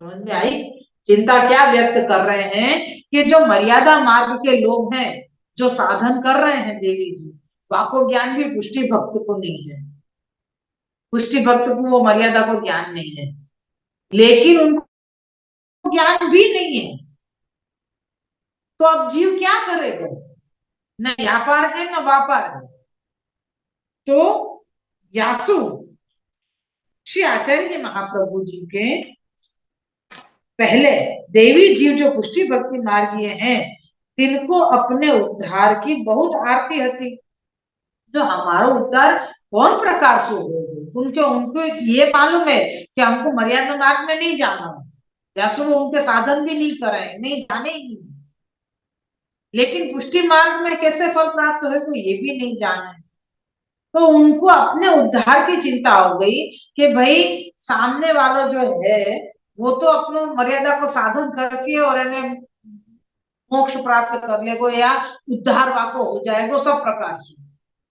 समझ में आई? चिंता क्या व्यक्त कर रहे हैं कि जो मर्यादा मार्ग के लोग हैं, जो साधन कर रहे हैं देवी जी, वाको ज्ञान भी पुष्टि भक्त को नहीं है। पुष्टि भक्त को वो मर्यादा को ज्ञान नहीं है, लेकिन उनको ज्ञान भी नहीं है। तो अब जीव क्या करेगा? न व्यापार है न व्यापार है। तो यासु श्री आचार्य जी महाप्रभु जी के पहले देवी जीव जो पुष्टि भक्ति मार्गीय हैं, तिनको अपने उद्धार की बहुत आरती होती। जो हमारा उद्धार कौन प्रकार से हो, उनको उनको ये मालूम है कि हमको मर्यादा मार्ग में नहीं जाना है, जैसे वो उनके साधन भी नहीं कराए, नहीं जाने ही नहीं। लेकिन पुष्टि मार्ग में कैसे फल प्राप्त हो तो ये भी नहीं जाना है। तो उनको अपने उद्धार की चिंता हो गई कि भाई सामने वाला जो है वो तो अपने मर्यादा को साधन करके और इन्हें मोक्ष प्राप्त कर लेगो या उद्धार वाको हो जाएगा सब प्रकार से,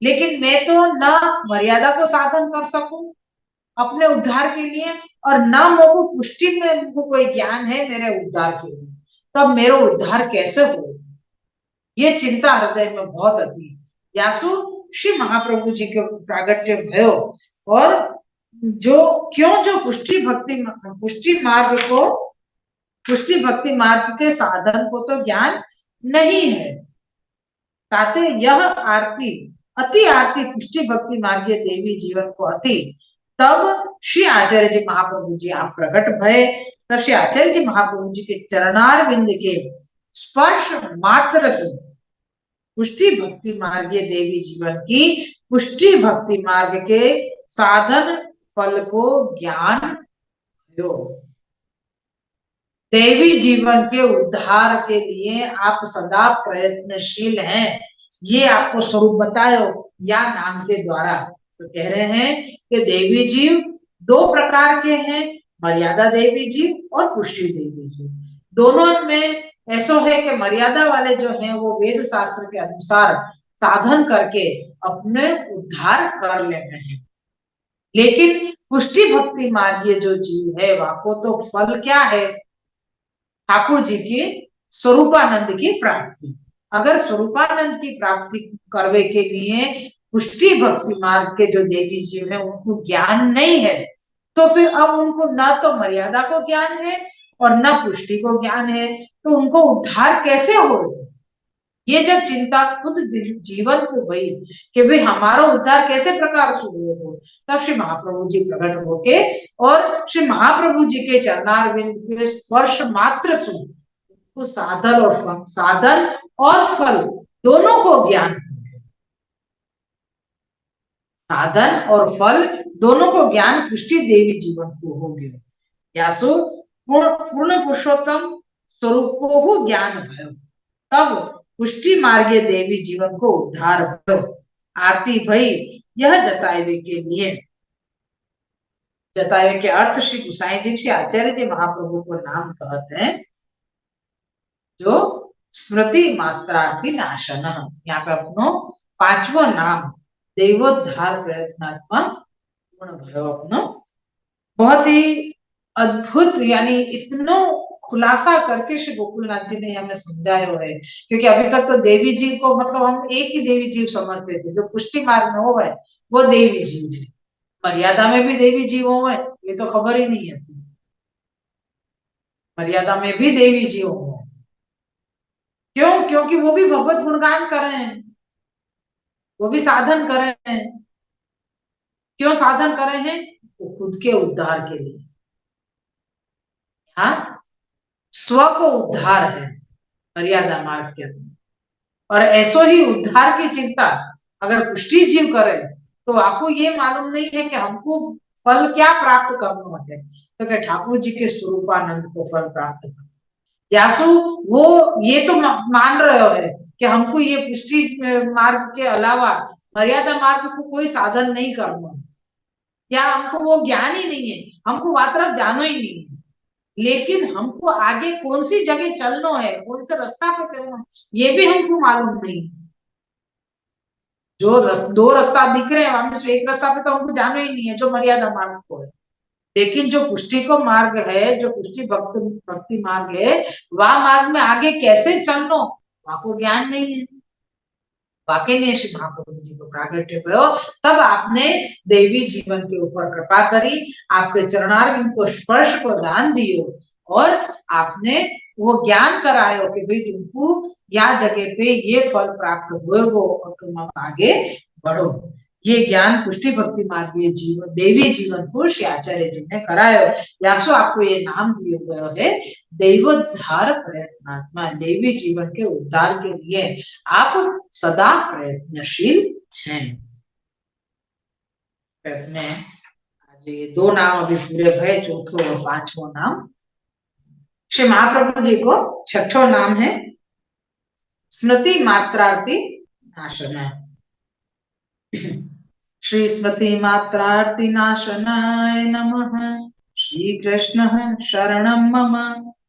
लेकिन मैं तो न मर्यादा को साधन कर सकूं अपने उद्धार के लिए, और न मोको पुष्टि में मुझको कोई ज्ञान है मेरे उद्धार के लिए, तब मेरा उद्धार कैसे हो? ये चिंता हृदय में बहुत अति। यासु श्री महाप्रभु जी के प्रागट्य भयो, और जो क्यों जो पुष्टि मार्ग को पुष्टि भक्ति मार्ग के साधन को तो ज्ञान नहीं है, ताते यह आरती अति आरती पुष्टि भक्ति मार्गीय देवी जीवन को अति। तब श्री आचार्य जी महाप्रभु जी आप प्रकट भय, तब श्री आचार्य जी महाप्रभु जी के चरणार बिंद के स्पर्श मात्र से पुष्टि भक्ति मार्गीय देवी जीवन की पुष्टि भक्ति मार्ग के साधन फल को ज्ञान हो। देवी जीवन के उद्धार के लिए आप सदा प्रयत्नशील हैं, ये आपको स्वरूप बताए या नाम के द्वारा। तो कह रहे हैं कि देवी जीव दो प्रकार के हैं, मर्यादा देवी जीव और पुष्टि देवी जीव। दोनों में ऐसा है कि मर्यादा वाले जो हैं वो वेद शास्त्र के अनुसार साधन करके अपने उद्धार कर लेते हैं, लेकिन पुष्टि भक्ति मार्गीय जो जीव है वाको तो फल क्या है? ठाकुर जी के स्वरूपानंद की प्राप्ति। अगर स्वरूपानंद की प्राप्ति करने के लिए पुष्टि भक्ति मार्ग के जो देवी जीव है उनको ज्ञान नहीं है, तो फिर अब उनको न तो मर्यादा को ज्ञान है और न पुष्टि को ज्ञान है, तो उनको उद्धार कैसे हो? ये जब चिंता खुद जीवन को हुई कि भाई हमारा उद्धार कैसे प्रकार से हो, तब श्री महाप्रभु जी प्रकट होके और श्री महाप्रभु जी के चरणारविंद के स्पर्श मात्र से तो साधन और फल दोनों को ज्ञान, साधन और फल दोनों को ज्ञान पुष्टि देवी जीवन को हो गया। यासु पूर्ण पुरुषोत्तम स्वरूप को हो ज्ञान भयो, तब पुष्टि मार्गे देवी जीवन को उद्धार भयो। आरती भई यह जतावे के लिए, जतावे के अर्थ श्री गुसाई जी श्री आचार्य जी महाप्रभु को नाम कहते हैं जो स्मृति मात्रार्थी नाशन। यहाँ पे अपनो पांचवा नाम दैवोद्धार प्रयत्नात्मा पूर्ण भयो अपनो। बहुत ही अद्भुत, यानी इतना खुलासा करके श्री गोकुलनाथ जी ने हमें समझाया है, क्योंकि अभी तक तो देवी जी को मतलब हम एक ही देवी जीव समझते थे, जो पुष्टि मार्ग में हो है वो देवी जीव है, मर्यादा में भी देवी जीव हो है ये तो खबर ही नहीं है, मर्यादा में भी देवी जीव हो। क्यों? क्योंकि वो भी भगवत गुणगान कर रहे हैं, वो भी साधन कर रहे हैं। क्यों साधन कर रहे हैं? वो खुद के उद्धार के लिए। हाँ, स्व को उद्धार है मर्यादा मार्ग के अंदर, और ऐसो ही उद्धार की चिंता अगर पुष्टि जीव करे तो आपको ये मालूम नहीं है कि हमको फल क्या प्राप्त करना है, तो क्या ठाकुर जी के स्वरूपानंद को फल प्राप्त करना। यासु वो ये तो मान रहे हो है कि हमको ये पुष्टि मार्ग के अलावा मर्यादा मार्ग को कोई साधन नहीं करना, या हमको वो ज्ञान ही नहीं है, हमको वहां तरफ जाना ही नहीं है, लेकिन हमको आगे कौन सी जगह चलना है, कौन से रास्ता पे चलना है, ये भी हमको मालूम नहीं। दो रास्ता दिख रहे हैं, हमें से एक रास्ता पे तो हमको जाना ही नहीं है, जो मर्यादा मार्ग को है। लेकिन जो पुष्टि को मार्ग है, जो पुष्टि भक्ति मार्ग है, वह मार्ग में आगे कैसे चलना वहां को ज्ञान नहीं है। वाकई में श्री महाप्रभु जी को प्रागट्य भयो, तब आपने देवी जीवन के ऊपर कृपा करी, आपके चरणारविंद को स्पर्श प्रदान दियो, और आपने वो ज्ञान करायो कि भाई तुमको या जगह पे ये फल प्राप्त होगा और तुम अब आगे बढ़ो। ये ज्ञान पुष्टि भक्ति मार्गीय जीवन देवी जीवन को श्री आचार्य जी ने करायो। यासो आपको ये नाम दिया गया है दैवोद्धार प्रयत्नात्मा, देवी जीवन के उद्धार के लिए आप सदा प्रयत्नशील हैं। प्रयत्न आज ये दो नाम अभी पूरे भय, चौथो और पांचवो नाम श्री महाप्रभु जी को छठो नाम है स्मृति मात्रार्थी नाशना। श्री स्मृति मात्रार्थी नाशनाय नमः। श्री कृष्ण शरणं मम।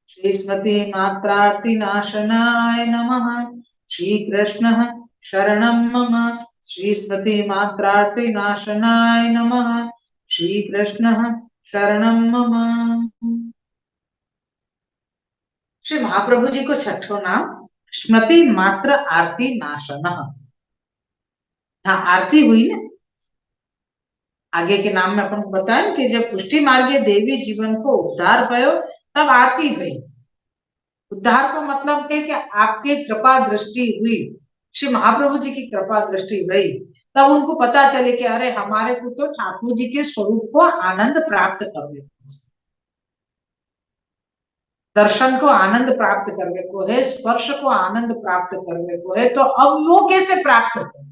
श्री स्मृति मात्रार्थी नाशनाय नमः। श्री कृष्ण शरणं मम। श्री स्मृति मात्रार्थी नाशनाय नमः। श्री कृष्ण शरणं मम। श्री महाप्रभु जी को छठो नाम स्मृति मात्र आरती नाशन। हाँ, आरती हुई ना, आगे के नाम में अपन को बताया कि जब पुष्टि मार्गीय देवी जीवन को उद्धार भयो तब आरती गई। उद्धार को मतलब है कि आपकी कृपा दृष्टि हुई, श्री महाप्रभु जी की कृपा दृष्टि रही, तब उनको पता चले कि अरे हमारे को तो ठाकुर जी के स्वरूप को आनंद प्राप्त करने को, दर्शन को आनंद प्राप्त करने को है, स्पर्श को आनंद प्राप्त करने को है, तो अब वो कैसे प्राप्त हो?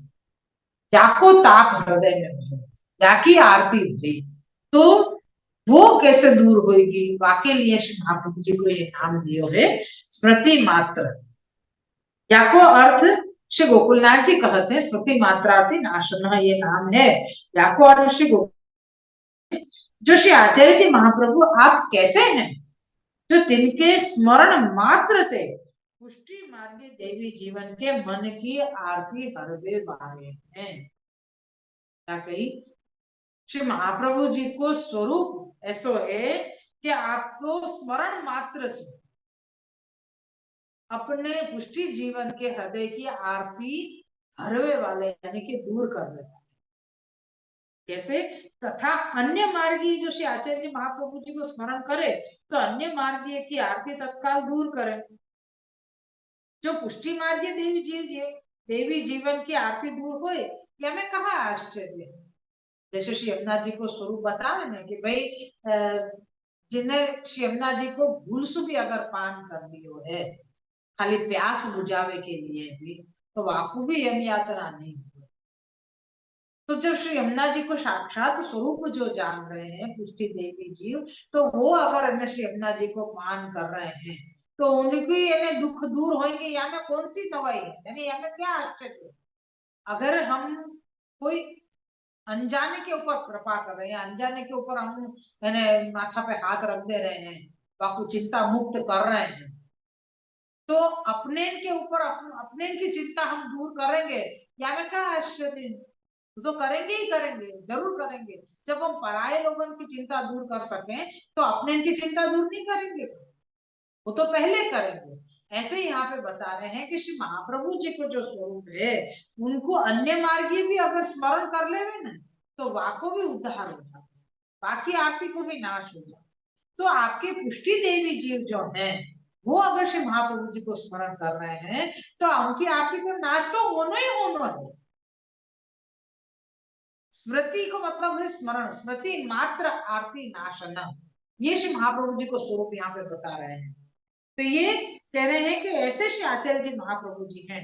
जाको ताप हृदय में हो, जाकी आरती हुई तो वो कैसे दूर होगी? वाके लिए श्री महाप्रभु जी को ये नाम दियो है स्मृति मात्र। याको अर्थ श्री गोकुलनाथ जी कहते हैं स्मृति मात्रार्थी नाशन, ये नाम है। याको अर्थ श्री गोकुल, जो श्री आचार्य जी महाप्रभु आप कैसे हैं, जो तिनके स्मरण मात्र थे पुष्टि मार्गी देवी जीवन के मन की आरती हरवे वाले हैं। क्या कही? श्री महाप्रभु जी को स्वरूप ऐसो है कि आपको स्मरण मात्र से अपने पुष्टि जीवन के हृदय की आरती हरवे वाले, यानी कि दूर करने वाले। कैसे? तथा अन्य मार्गी जो श्री आचार्य जी महाप्रभु जी को स्मरण करे तो अन्य मार्गीय की आरती तत्काल दूर करे। जो पुष्टि मार्गीय देवी जीवन की आरती दूर हुए, ये हमें कहा आश्चर्य। जैसे श्री यमुना जी को स्वरूप बतावे ना कि भाई जिन्हें श्री यमुना जी को भूलसु भी अगर पान कर लियो है, खाली प्यास बुझावे के लिए भी, तो वाकु भी यम यात्रा नहीं हुई। तो जब श्री यमुना जी को साक्षात स्वरूप जो जान रहे हैं पुष्टि देवी जीव, तो वो अगर श्री यमुना जी को पान कर रहे हैं तो उनकी यानी दुख दूर होंगे, या में कौन सी दवाई है, यानी या में क्या आश्चर्य। अगर हम कोई अनजाने के ऊपर कृपा कर रहे हैं, अनजाने के ऊपर हम यानी माथा पे हाथ रख दे रहे हैं, बाकू चिंता मुक्त कर रहे हैं, तो अपने के ऊपर अपने की चिंता हम दूर करेंगे, या में क्या आश्चर्य। तो करेंगे ही करेंगे, जरूर करेंगे। जब हम पराये लोगों की चिंता दूर कर सकें तो अपने इनकी चिंता दूर नहीं करेंगे, वो तो पहले करेंगे। ऐसे ही यहाँ पे बता रहे हैं कि श्री महाप्रभु जी को जो स्वरूप है उनको अन्य मार्गी भी अगर स्मरण कर ले ना तो वाको भी उद्धार हो जाता, बाकी आरती को भी नाश हो जाता। तो आपके पुष्टि देवी जीव जो है वो अगर श्री महाप्रभु जी को स्मरण कर रहे हैं तो उनकी आरती को नाश तो होना ही होना है। स्मृति को मतलब है स्मरण, स्मृति मात्र आरती नाशना, ये श्री महाप्रभु जी को स्वरूप यहाँ पे बता रहे हैं। तो ये कह रहे हैं कि ऐसे श्री आचार्य जी महाप्रभु जी हैं,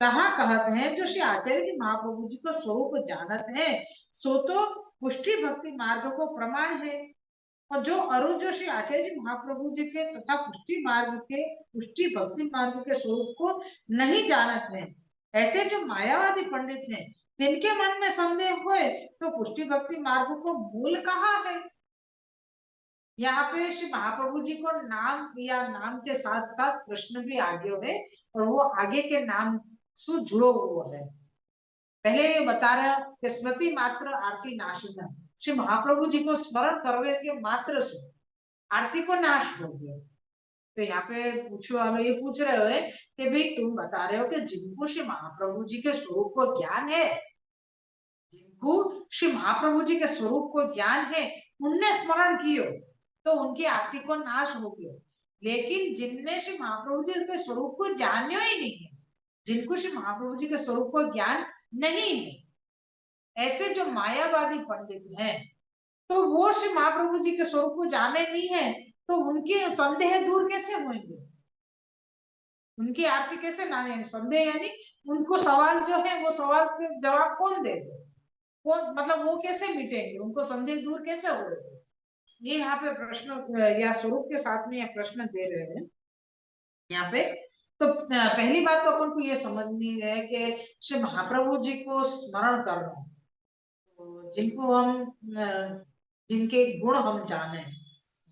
कहाँ कहते हैं जो श्री आचार्य जी महाप्रभु जी को स्वरूप जानत है सो तो पुष्टि भक्ति मार्ग को प्रमाण है। और जो अरुण जो श्री आचार्य जी महाप्रभु जी के तथा पुष्टि मार्ग के पुष्टि भक्ति मार्ग के स्वरूप को नहीं जानत है, ऐसे जो मायावादी पंडित हैं जिनके मन में संदेह हुए तो पुष्टि भक्ति मार्ग को मूल कहा है। यहाँ पे श्री महाप्रभु जी को नाम या नाम के साथ साथ प्रश्न भी आगे है और वो आगे के नाम से जुड़ो हुआ है। पहले ये बता रहा कि स्मृति मात्र आरती नाशना, श्री महाप्रभु जी को स्मरण करने के मात्र से आरती को नाश हो गया। तो यहाँ पे पूछो वाले ये पूछ रहे हो कि भाई तुम बता रहे हो कि जिनको श्री महाप्रभु जी के स्वरूप को ज्ञान है, जिनको श्री महाप्रभु जी के स्वरूप को ज्ञान है उनने स्मरण कियो तो उनकी आरती को नाश हो गया। लेकिन जिनने श्री महाप्रभु जी के स्वरूप को जानियो ही नहीं है, जिनको श्री महाप्रभु जी के स्वरूप को ज्ञान नहीं है, ऐसे जो मायावादी पंडित हैं तो वो श्री महाप्रभु जी के स्वरूप को जाने नहीं है तो उनके संदेह दूर कैसे होंगे, उनकी आरती कैसे ना, संदेह यानी उनको सवाल जो है वो सवाल के जवाब कौन देगा, कौन मतलब वो कैसे मिटेंगे, उनको संदेह दूर कैसे हो रहे। ये यहाँ पे प्रश्न या स्वरूप के साथ में यह प्रश्न दे रहे हैं यहाँ पे। तो पहली बात तो अपन को ये समझनी है कि श्री महाप्रभु जी को स्मरण करना, तो जिनको हम जिनके गुण हम जाने,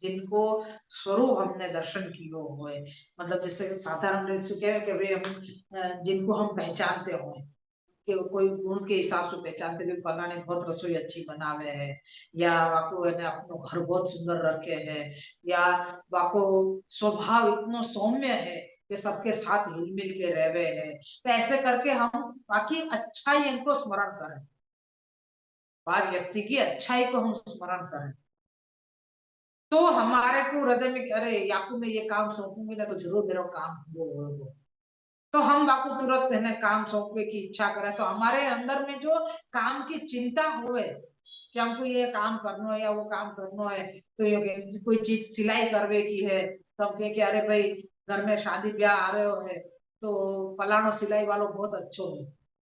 जिनको स्वरूप हमने दर्शन किए हुए, मतलब जैसे साधारण रूप से कह कि भाई हम जिनको हम पहचानते हो कि कोई गुण के हिसाब से पहचानते भी फलाने बहुत रसोई अच्छी बनावे है, या वाको ने अपनो घर बहुत सुंदर रखे है, या वाको स्वभाव इतना सौम्य है कि सबके साथ हिल मिल के रहवे है, तो ऐसे करके हम बाकी अच्छाई इनको स्मरण करें, बात व्यक्ति की अच्छाई को हम स्मरण करें तो हमारे को हृदय में अरे याकू मैं ये काम सौंपूंगी ना तो जरूर मेरा काम वो तो हम बाकू तुरंत है काम सौंपने की इच्छा करें, तो हमारे अंदर में जो काम की चिंता हुए कि हमको ये काम करना है या वो काम करना है, तो ये कोई चीज सिलाई करने की है तो हम कहे कि अरे भाई घर में शादी ब्याह आ रहे हो है तो फलानो सिलाई वालों बहुत अच्छो है,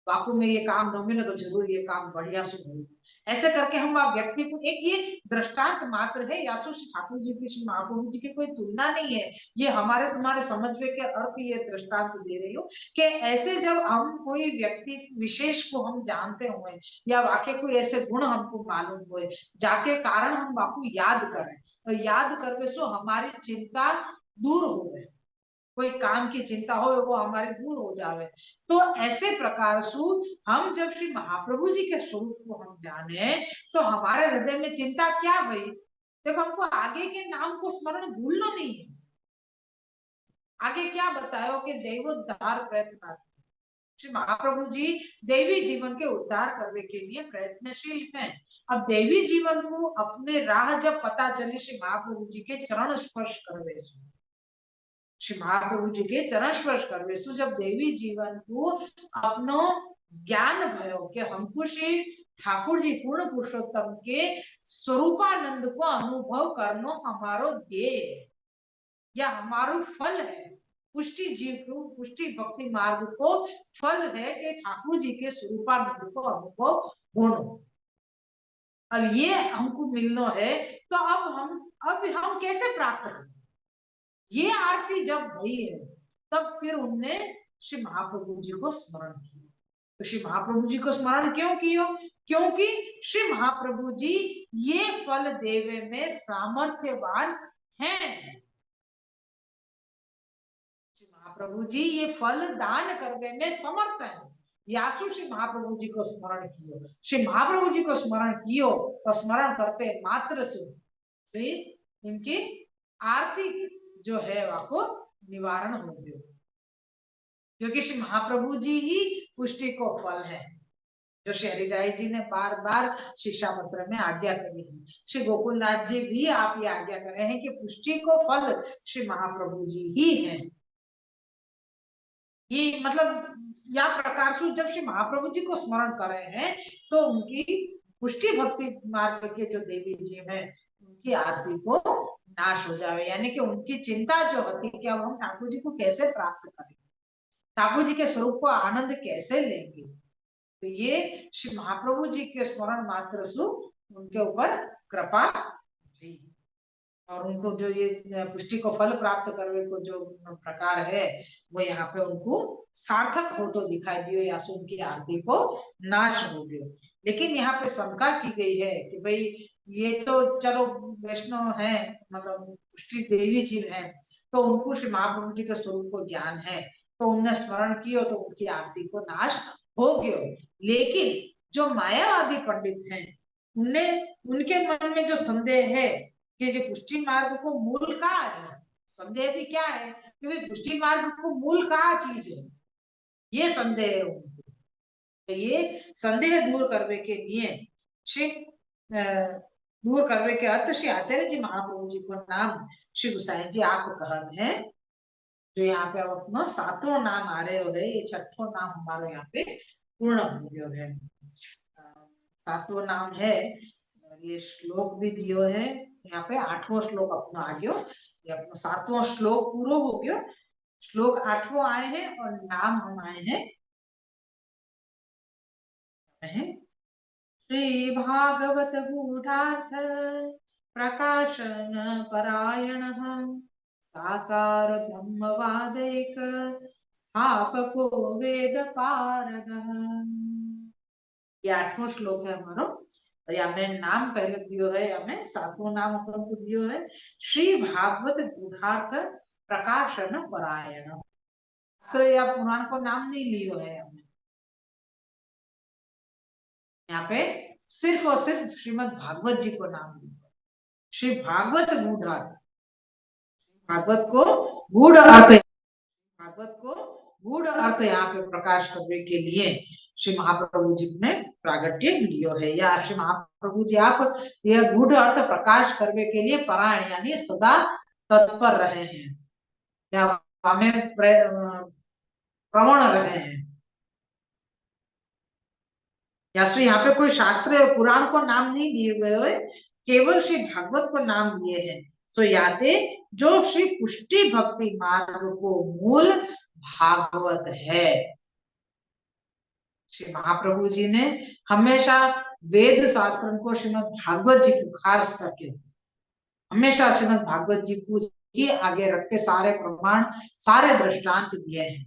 बाकू में ये काम दूंगी ना तो जरूर ये काम बढ़िया से होगा। ऐसे करके हम आप व्यक्ति को एक ये दृष्टांत मात्र है, यासु ठाकुर जी की श्री महाप्रभु जी की कोई तुलना नहीं है, ये हमारे तुम्हारे समझने के अर्थ ये दृष्टांत दे रही हूँ कि ऐसे जब हम कोई व्यक्ति विशेष को हम जानते हुए या वाकई कोई ऐसे गुण हमको मालूम हुए जाके कारण हम बापू याद करें और याद करवे सो हमारी चिंता दूर हो गए, कोई काम की चिंता हो वो हमारे दूर हो जावे। तो ऐसे प्रकार से हम जब श्री महाप्रभु जी के स्वरूप को हम जाने तो हमारे हृदय में चिंता क्या भाई, देखो हमको आगे के नाम को स्मरण भूलना नहीं है। आगे क्या बतायो कि दैवोद्धार प्रयत्न, श्री महाप्रभु जी देवी जीवन के उद्धार करने के लिए प्रयत्नशील हैं। अब देवी जीवन को अपने राह जब पता चले श्री महाप्रभु जी के चरण स्पर्श करवे, श्री महाप्रभु जी के चरण स्पर्श करवे जब देवी जीवन को अपनो ज्ञान भयो कि हमको श्री ठाकुर जी पूर्ण पुरुषोत्तम के स्वरूपानंद को अनुभव करना हमारो ध्येय या हमारो फल है, पुष्टि जीव को पुष्टि भक्ति मार्ग को फल है कि ठाकुर जी के स्वरूपानंद को अनुभव होना। अब ये हमको मिलना है तो अब हम कैसे प्राप्त करें, ये आरती जब भई है तब फिर उनने श्री महाप्रभु जी को स्मरण किया। तो श्री महाप्रभु जी को स्मरण क्यों किया, क्योंकि श्री महाप्रभु जी ये फल देवे में सामर्थ्यवान हैं, श्री महाप्रभु जी ये फल दान करने में समर्थ है। यासु श्री महाप्रभु जी को स्मरण कियो, श्री महाप्रभु जी को स्मरण कियो और स्मरण करते मात्र से श्री इनकी आर्थिक जो है वाको निवारण हो गयो, क्योंकि श्री महाप्रभु जी ही पुष्टि को फल है, जो श्री हरिराय जी ने बार बार शिक्षापत्र में आज्ञा करी है। श्री गोकुलनाथ जी भी आप ये आज्ञा कर रहे हैं कि पुष्टि को फल श्री महाप्रभु जी ही है। ये मतलब या प्रकार से जब श्री महाप्रभु जी को स्मरण कर रहे हैं तो उनकी पुष्टि भक्ति मार्ग के जो देवी जी हैं उनकी आरती को नाश हो जाए, यानी कि उनकी चिंता जो होती है कि अब हम ठाकुर जी को कैसे प्राप्त करेंगे, ठाकुर जी के स्वरूप को आनंद कैसे लेंगे। तो ये श्री महाप्रभु जी के स्मरण मात्र से उनके ऊपर कृपा हुई और उनको जो ये पुष्टि को फल प्राप्त करने को जो प्रकार है वो यहाँ पे उनको सार्थक हो तो दिखाई दियो, या सो उनकी आरती को नाश हो गयो। लेकिन यहाँ पे शंका की गई है कि भाई ये तो चलो वैष्णव है, मतलब पुष्टि देवी जी है, तो उनको श्री महाप्रभु जी के स्वरूप को ज्ञान है, तो उनने स्मरण किया तो उनकी आरती को नाश हो गयो। लेकिन जो मायावादी पंडित हैं उन्हें उनके मन में जो संदेह है कि जो पुष्टि मार्ग को मूल का है, संदेह भी क्या है कि भाई पुष्टि मार्ग को मूल का चीज है, ये संदेह है उनको। तो ये संदेह दूर करने के लिए श्री दूर करने के अर्थ श्री आचार्य जी महाप्रभु जी को नाम श्री गुसाई जी आप कहते हैं, जो यहाँ पे अब अपना 7वां नाम आ रहे हो गए, ये 6वां नाम हमारे यहाँ पे पूर्ण हो गयो है। 7वां नाम है, ये श्लोक भी दियो है यहाँ पे, 8वां श्लोक अपना आ गयो, ये अपना 7वां श्लोक पूरा हो गयो, श्लोक 8वां आए हैं और नाम हम आए हैं श्री भागवत गूढ़ार्थ प्रकाशन परायण साकार ब्रह्मवादैक स्थापको वेद पारग। ये 8वां श्लोक है हमारा, और या में नाम पहले दियो है, या में 7वां नाम अपन को दियो है श्री भागवत गूढ़ार्थ प्रकाशन परायण। तो या पुराण को नाम नहीं लियो है हमें, यहाँ पे सिर्फ और सिर्फ श्रीमद् भागवत जी को नाम दिया, श्री भागवत गूढ़ार्थ, भागवत को गूढ़ अर्थ, भागवत को गूढ़ अर्थ यहाँ पे प्रकाश करने के लिए श्री महाप्रभु जी ने प्रागट्य लियो है, या श्री महाप्रभु जी आप यह गूढ़ अर्थ प्रकाश करने के लिए परायण यानी सदा तत्पर रहे हैं, या हमें प्रवण रहे हैं, या श्री यहाँ पे कोई शास्त्र पुराण को नाम नहीं दिए गए, केवल श्री भागवत को नाम दिए हैं। तो याते जो श्री पुष्टि भक्ति मार्ग को मूल भागवत है, श्री महाप्रभु जी ने हमेशा वेद शास्त्र को श्रीमद् भागवत जी को खास करके हमेशा श्रीमद् भागवत जी को ही आगे रख के सारे प्रमाण सारे दृष्टांत दिए हैं,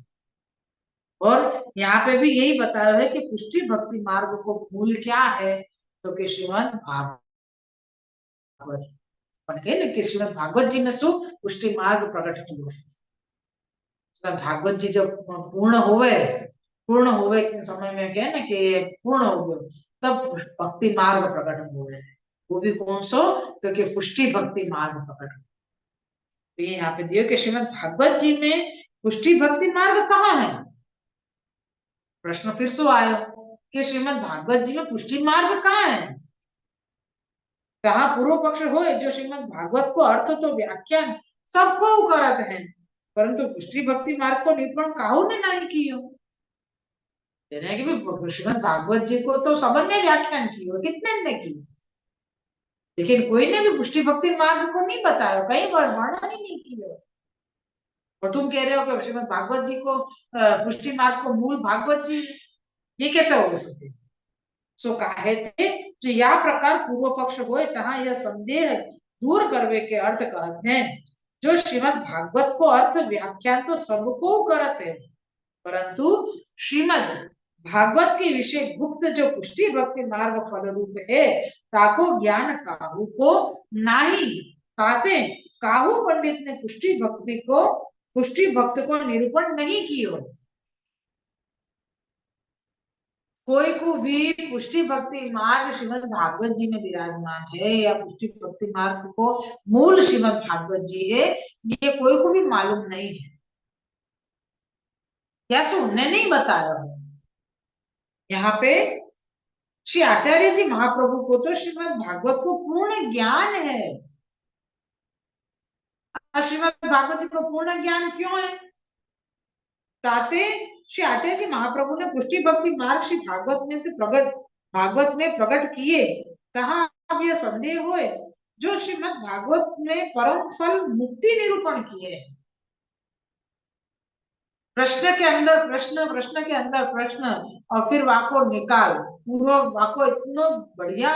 और यहाँ पे भी यही बताया है कि पुष्टि भक्ति मार्ग को मूल क्या है, तो कि श्रीमद् भागवत कि श्रीमद् भागवत जी में सु पुष्टि मार्ग प्रकट किया, भागवत जी जब पूर्ण होवे के समय में क्या ना कि पूर्ण हो गए तब भक्ति मार्ग प्रकट हो गए, वो भी कौन सो, तो कि पुष्टि भक्ति मार्ग प्रकट। तो ये यहाँ पे दियो कि श्रीमद् भागवत जी में पुष्टि भक्ति मार्ग कहाँ है, प्रश्न फिर से आयो कि श्रीमद् भागवत जी में पुष्टि मार्ग कहाँ है, कहा पूर्व पक्ष हो जो श्रीमद् भागवत को अर्थ तो व्याख्यान सबको करते हैं, परंतु पुष्टि भक्ति मार्ग को निरूपण काहू ने नहीं कियो, श्रीमद् भागवत जी को तो सबने व्याख्यान किया, कितने ने की, लेकिन कोई ने भी पुष्टि भक्ति मार्ग को नहीं बताया, कई बार वर्णन ही नहीं किया, और तुम कह रहे हो कि श्रीमद् भागवत जी को पुष्टि मार्ग को मूल भागवत जी, ये कैसे हो सकते। सो कहे थे जो या प्रकार पूर्व पक्ष हो तहा यह संदेह दूर करवे के अर्थ कहते हैं, जो श्रीमद् भागवत को अर्थ व्याख्यान तो सबको करते हैं, परंतु श्रीमद् भागवत के विषय गुप्त जो पुष्टि भक्ति मार्ग फल रूप है ताको ज्ञान काहू को नाही, ताते काहू पंडित ने पुष्टि भक्त को निरूपण नहीं कियो। कोई को भी पुष्टि भक्ति मार्ग श्रीमद् भागवत जी में विराजमान है या पुष्टि भक्ति मार्ग को मूल श्रीमद् भागवत जी है, ये कोई को भी मालूम नहीं है। या उन्होंने नहीं बताया है। यहाँ पे श्री आचार्य जी महाप्रभु को तो श्रीमद् भागवत को पूर्ण ज्ञान है। श्रीमद् भागवत जी को पूर्ण ज्ञान क्यों है? ताते श्री आचार्य जी महाप्रभु ने पुष्टि भक्ति मार्ग श्री भागवत में प्रकट किए। कहा अब यह संदेह हुए जो श्रीमद् भागवत में परम फल मुक्ति निरूपण किए। प्रश्न के अंदर प्रश्न, प्रश्न के अंदर प्रश्न, और फिर वाको निकाल, पूरा वाको इतना बढ़िया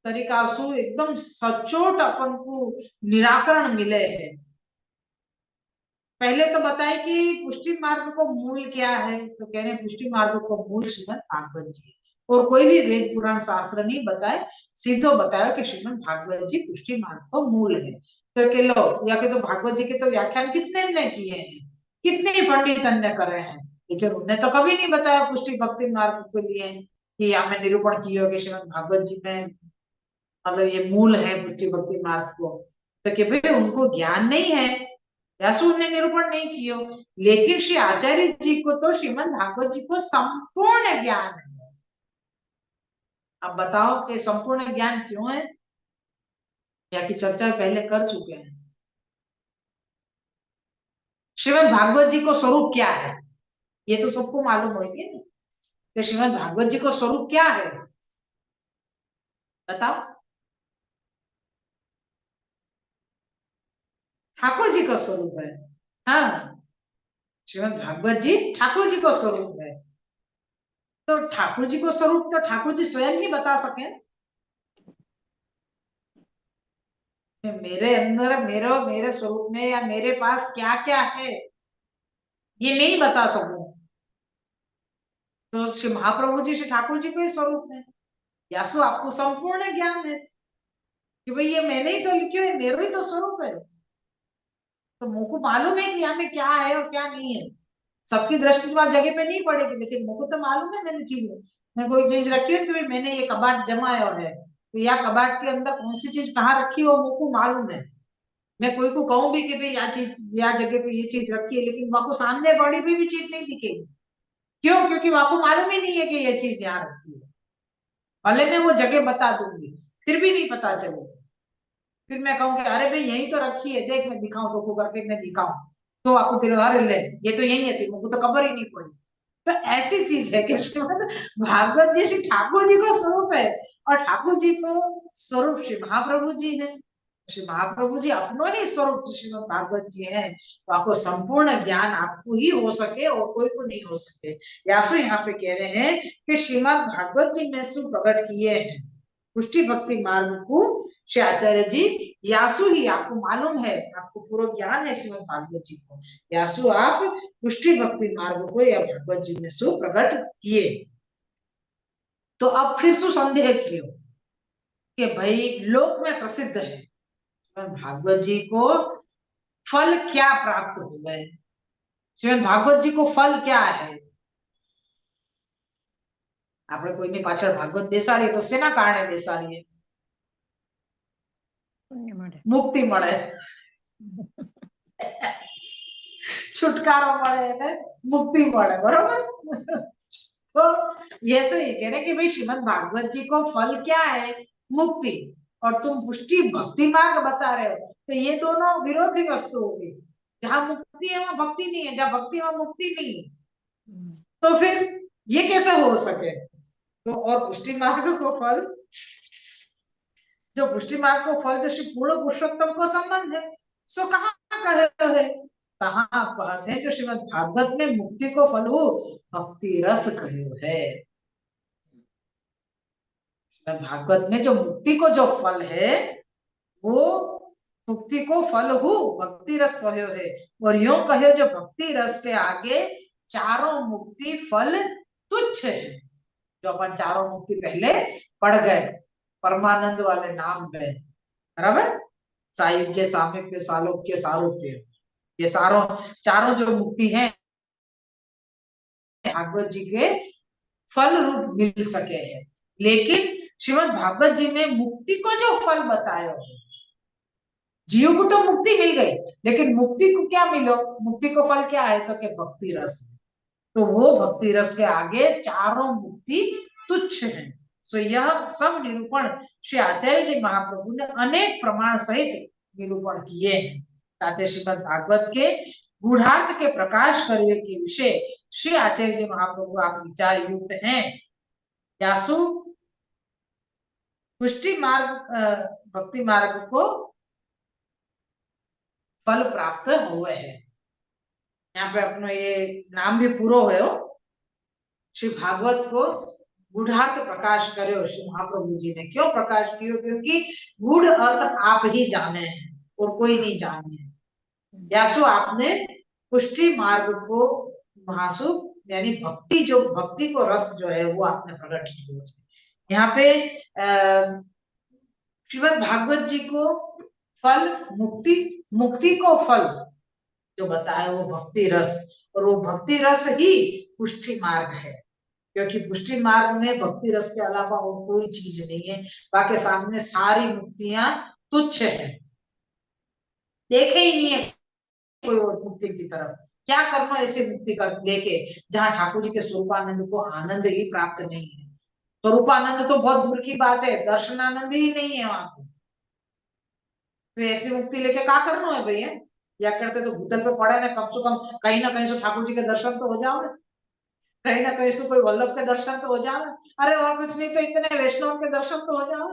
तरीका से एकदम सचोट अपन को निराकरण मिले है। पहले तो बताए कि पुष्टि मार्ग को मूल क्या है, तो कह रहे पुष्टि मार्ग को मूल श्रीमद् भागवत जी, और कोई भी वेद पुराण शास्त्र नहीं बताए, सीधो बताया कि श्रीमद् भागवत जी पुष्टि मार्ग को मूल है। तो के लो या कि तो भागवत जी के तो व्याख्यान कितने ने किए हैं, कितने पंडित ने करे हैं, लेकिन उन्होंने तो कभी नहीं बताया पुष्टि भक्ति मार्ग के लिए कि हमें निरूपण किया कि श्रीमद् भागवत जी में मतलब ये मूल है पुष्टि भक्ति मार्ग को। तो कि भाई उनको ज्ञान नहीं है, व्यासु ने निरूपण नहीं किया। लेकिन श्री आचार्य जी को तो श्रीमद् भागवत जी को संपूर्ण ज्ञान है। अब बताओ कि संपूर्ण ज्ञान क्यों है, या की चर्चा पहले कर चुके हैं। श्रीमद् भागवत जी को स्वरूप क्या है, ये तो सबको मालूम होगी कि श्रीमद् भागवत जी को स्वरूप क्या है, बताओ। ठाकुर जी का स्वरूप है। हाँ, श्रीमद् भागवत जी ठाकुर जी का स्वरूप है। तो ठाकुर जी को स्वरूप तो ठाकुर जी स्वयं ही बता सके। मेरे अंदर मेरे स्वरूप में या मेरे पास क्या क्या है ये नहीं बता सकूं, तो श्री महाप्रभु जी श्री ठाकुर जी को ही स्वरूप है। या सो आपको संपूर्ण ज्ञान है कि भाई ये मैंने ही तो लिखी है, मेरा ही तो स्वरूप है, तो मुझको मालूम है कि यहाँ में क्या है और क्या नहीं है। सबकी दृष्टि वहां जगह पे नहीं पड़ेगी, लेकिन मुझको तो मालूम है मैंने चीज, मैं कोई चीज रखी है कि भाई मैंने ये कबाट जमाया है, तो या कबाट के अंदर कौन सी चीज कहाँ रखी हो मुझको मालूम है। मैं कोई को कहूं भी कि भाई या चीज या जगह पे ये चीज रखी है, लेकिन वहां को सामने बड़ी भी चीज नहीं दिखेगी। क्यों? क्योंकि वहां को मालूम ही नहीं है कि ये चीज यहाँ रखी है। भले मैं वो जगह बता दूंगी फिर भी नहीं पता चलेगा। फिर मैं कहूँ कि अरे भाई यही तो रखी है, देख मैं दिखाऊं तो करके मैं दिखाऊं, तो आपको तेरे अरे ले ये तो यही है थी, मुझको तो खबर ही नहीं पड़ी। तो ऐसी चीज है कि श्रीमद भागवत जी श्री ठाकुर जी को स्वरूप है, और ठाकुर जी को स्वरूप श्री महाप्रभु जी है। श्री महाप्रभु जी अपनो ही स्वरूप श्रीमद भागवत जी है, तो आपको संपूर्ण ज्ञान आपको ही हो सके और कोई को नहीं हो सके। यासु यहाँ पे कह रहे हैं कि श्रीमद भागवत जी में सु प्रकट किए हैं पुष्टि भक्ति मार्ग को श्री आचार्य जी। यासु ही आपको मालूम है, आपको पूरा ज्ञान है श्रीमद भागवत जी को, यासु आप पुष्टि भक्ति मार्ग को या भागवत जी में सु प्रकट किए। तो अब फिर सु संदेह क्यों कि भाई लोक में प्रसिद्ध है भागवत जी को फल क्या प्राप्त हुए, श्रीमद भागवत जी को फल क्या है। આપણે કોઈની પાછળ ભાગવત બેસાડીએ તો શેના કારણે બેસાડીએ? મુક્તિ મળે, છુટકારો મળે અને મુક્તિ મળે, બરોબર। तो ये सही कह रहे कि भाई श्रीमद भागवत जी को फल क्या है, मुक्ति, और तुम पुष्टि भक्ति मार्ग बता रहे हो, तो ये दोनों विरोधी वस्तु होगी। जहां मुक्ति है वहां भक्ति नहीं है, जहां भक्ति वहां मुक्ति नहीं है, तो फिर ये कैसे हो सके। तो और पुष्टि मार्ग को फल, जो पुष्टि मार्ग को फल जो श्री पूर्ण पुरुषोत्तम को संबंध है, सो कहाँ कहे है, कहाँ कहते हैं जो श्रीमद भागवत में मुक्ति को फल हो भक्ति रस कहो है। भागवत में जो मुक्ति को जो फल है वो मुक्ति को फल हो भक्ति रस कहो है, और यूं कहो जो भक्ति रस के आगे चारों मुक्ति फल तुच्छ है। जो अपन चारों मुक्ति पहले पढ़ गए, परमानंद वाले नाम गए, बराबर, सायुज्य सामिप्य सालोक्य सारूप्य, ये सारों चारों जो मुक्ति है भागवत जी के फल रूप मिल सके है। लेकिन श्रीमद् भागवत जी में मुक्ति को जो फल बताया है, जीव को तो मुक्ति मिल गई, लेकिन मुक्ति को क्या मिलो, मुक्ति को फल क्या है, तो क्या भक्ति रस। तो वो भक्ति रस के आगे चारों मुक्ति तुच्छ है। तो यह सब निरूपण श्री आचार्य जी महाप्रभु ने अनेक प्रमाण सहित निरूपण किए हैं। ताते श्रीमद् भागवत के गूढ़ार्थ के प्रकाश करने के विषय श्री आचार्य जी महाप्रभु आप विचार युक्त हैं। यासु पुष्टि मार्ग भक्ति मार्ग को फल प्राप्त हुए है। यहाँ पे अपना ये नाम भी पूरा हुए हो, श्री भागवत को गूढ़ार्थ प्रकाश करे श्री महाप्रभु जी ने। क्यों प्रकाश किया, क्योंकि गूढ़ अर्थ आप ही जाने हैं और कोई नहीं जाने। यासु आपने पुष्टि मार्ग को, महासु यानी भक्ति, जो भक्ति को रस जो है वो आपने प्रकट किया। यहाँ पे श्रीमद् भागवत जी को फल मुक्ति, मुक्ति को फल जो बताया वो भक्ति रस, और वो भक्ति रस ही पुष्टि मार्ग है। क्योंकि पुष्टि मार्ग में भक्ति रस के अलावा और कोई चीज नहीं है। बाकी सामने सारी मुक्तियां तुच्छ है, देखे ही नहीं है कोई और मुक्ति की तरफ। क्या करना ऐसे मुक्ति का लेके जहाँ ठाकुर जी के स्वरूपानंद को आनंद ही प्राप्त नहीं है। स्वरूपानंद तो बहुत दूर की बात है, दर्शनानंद ही नहीं है वहां पे। तो ऐसी मुक्ति लेके क्या करना है भैया, या करते तो भूतल पे पड़े ना, कम से कम कहीं ना कहीं से ठाकुर जी के दर्शन तो हो जाओ ना, कहीं ना कहीं से कोई वल्लभ के दर्शन तो हो जाओ ना। अरे और कुछ नहीं तो इतने वैष्णव के दर्शन तो हो जाओ।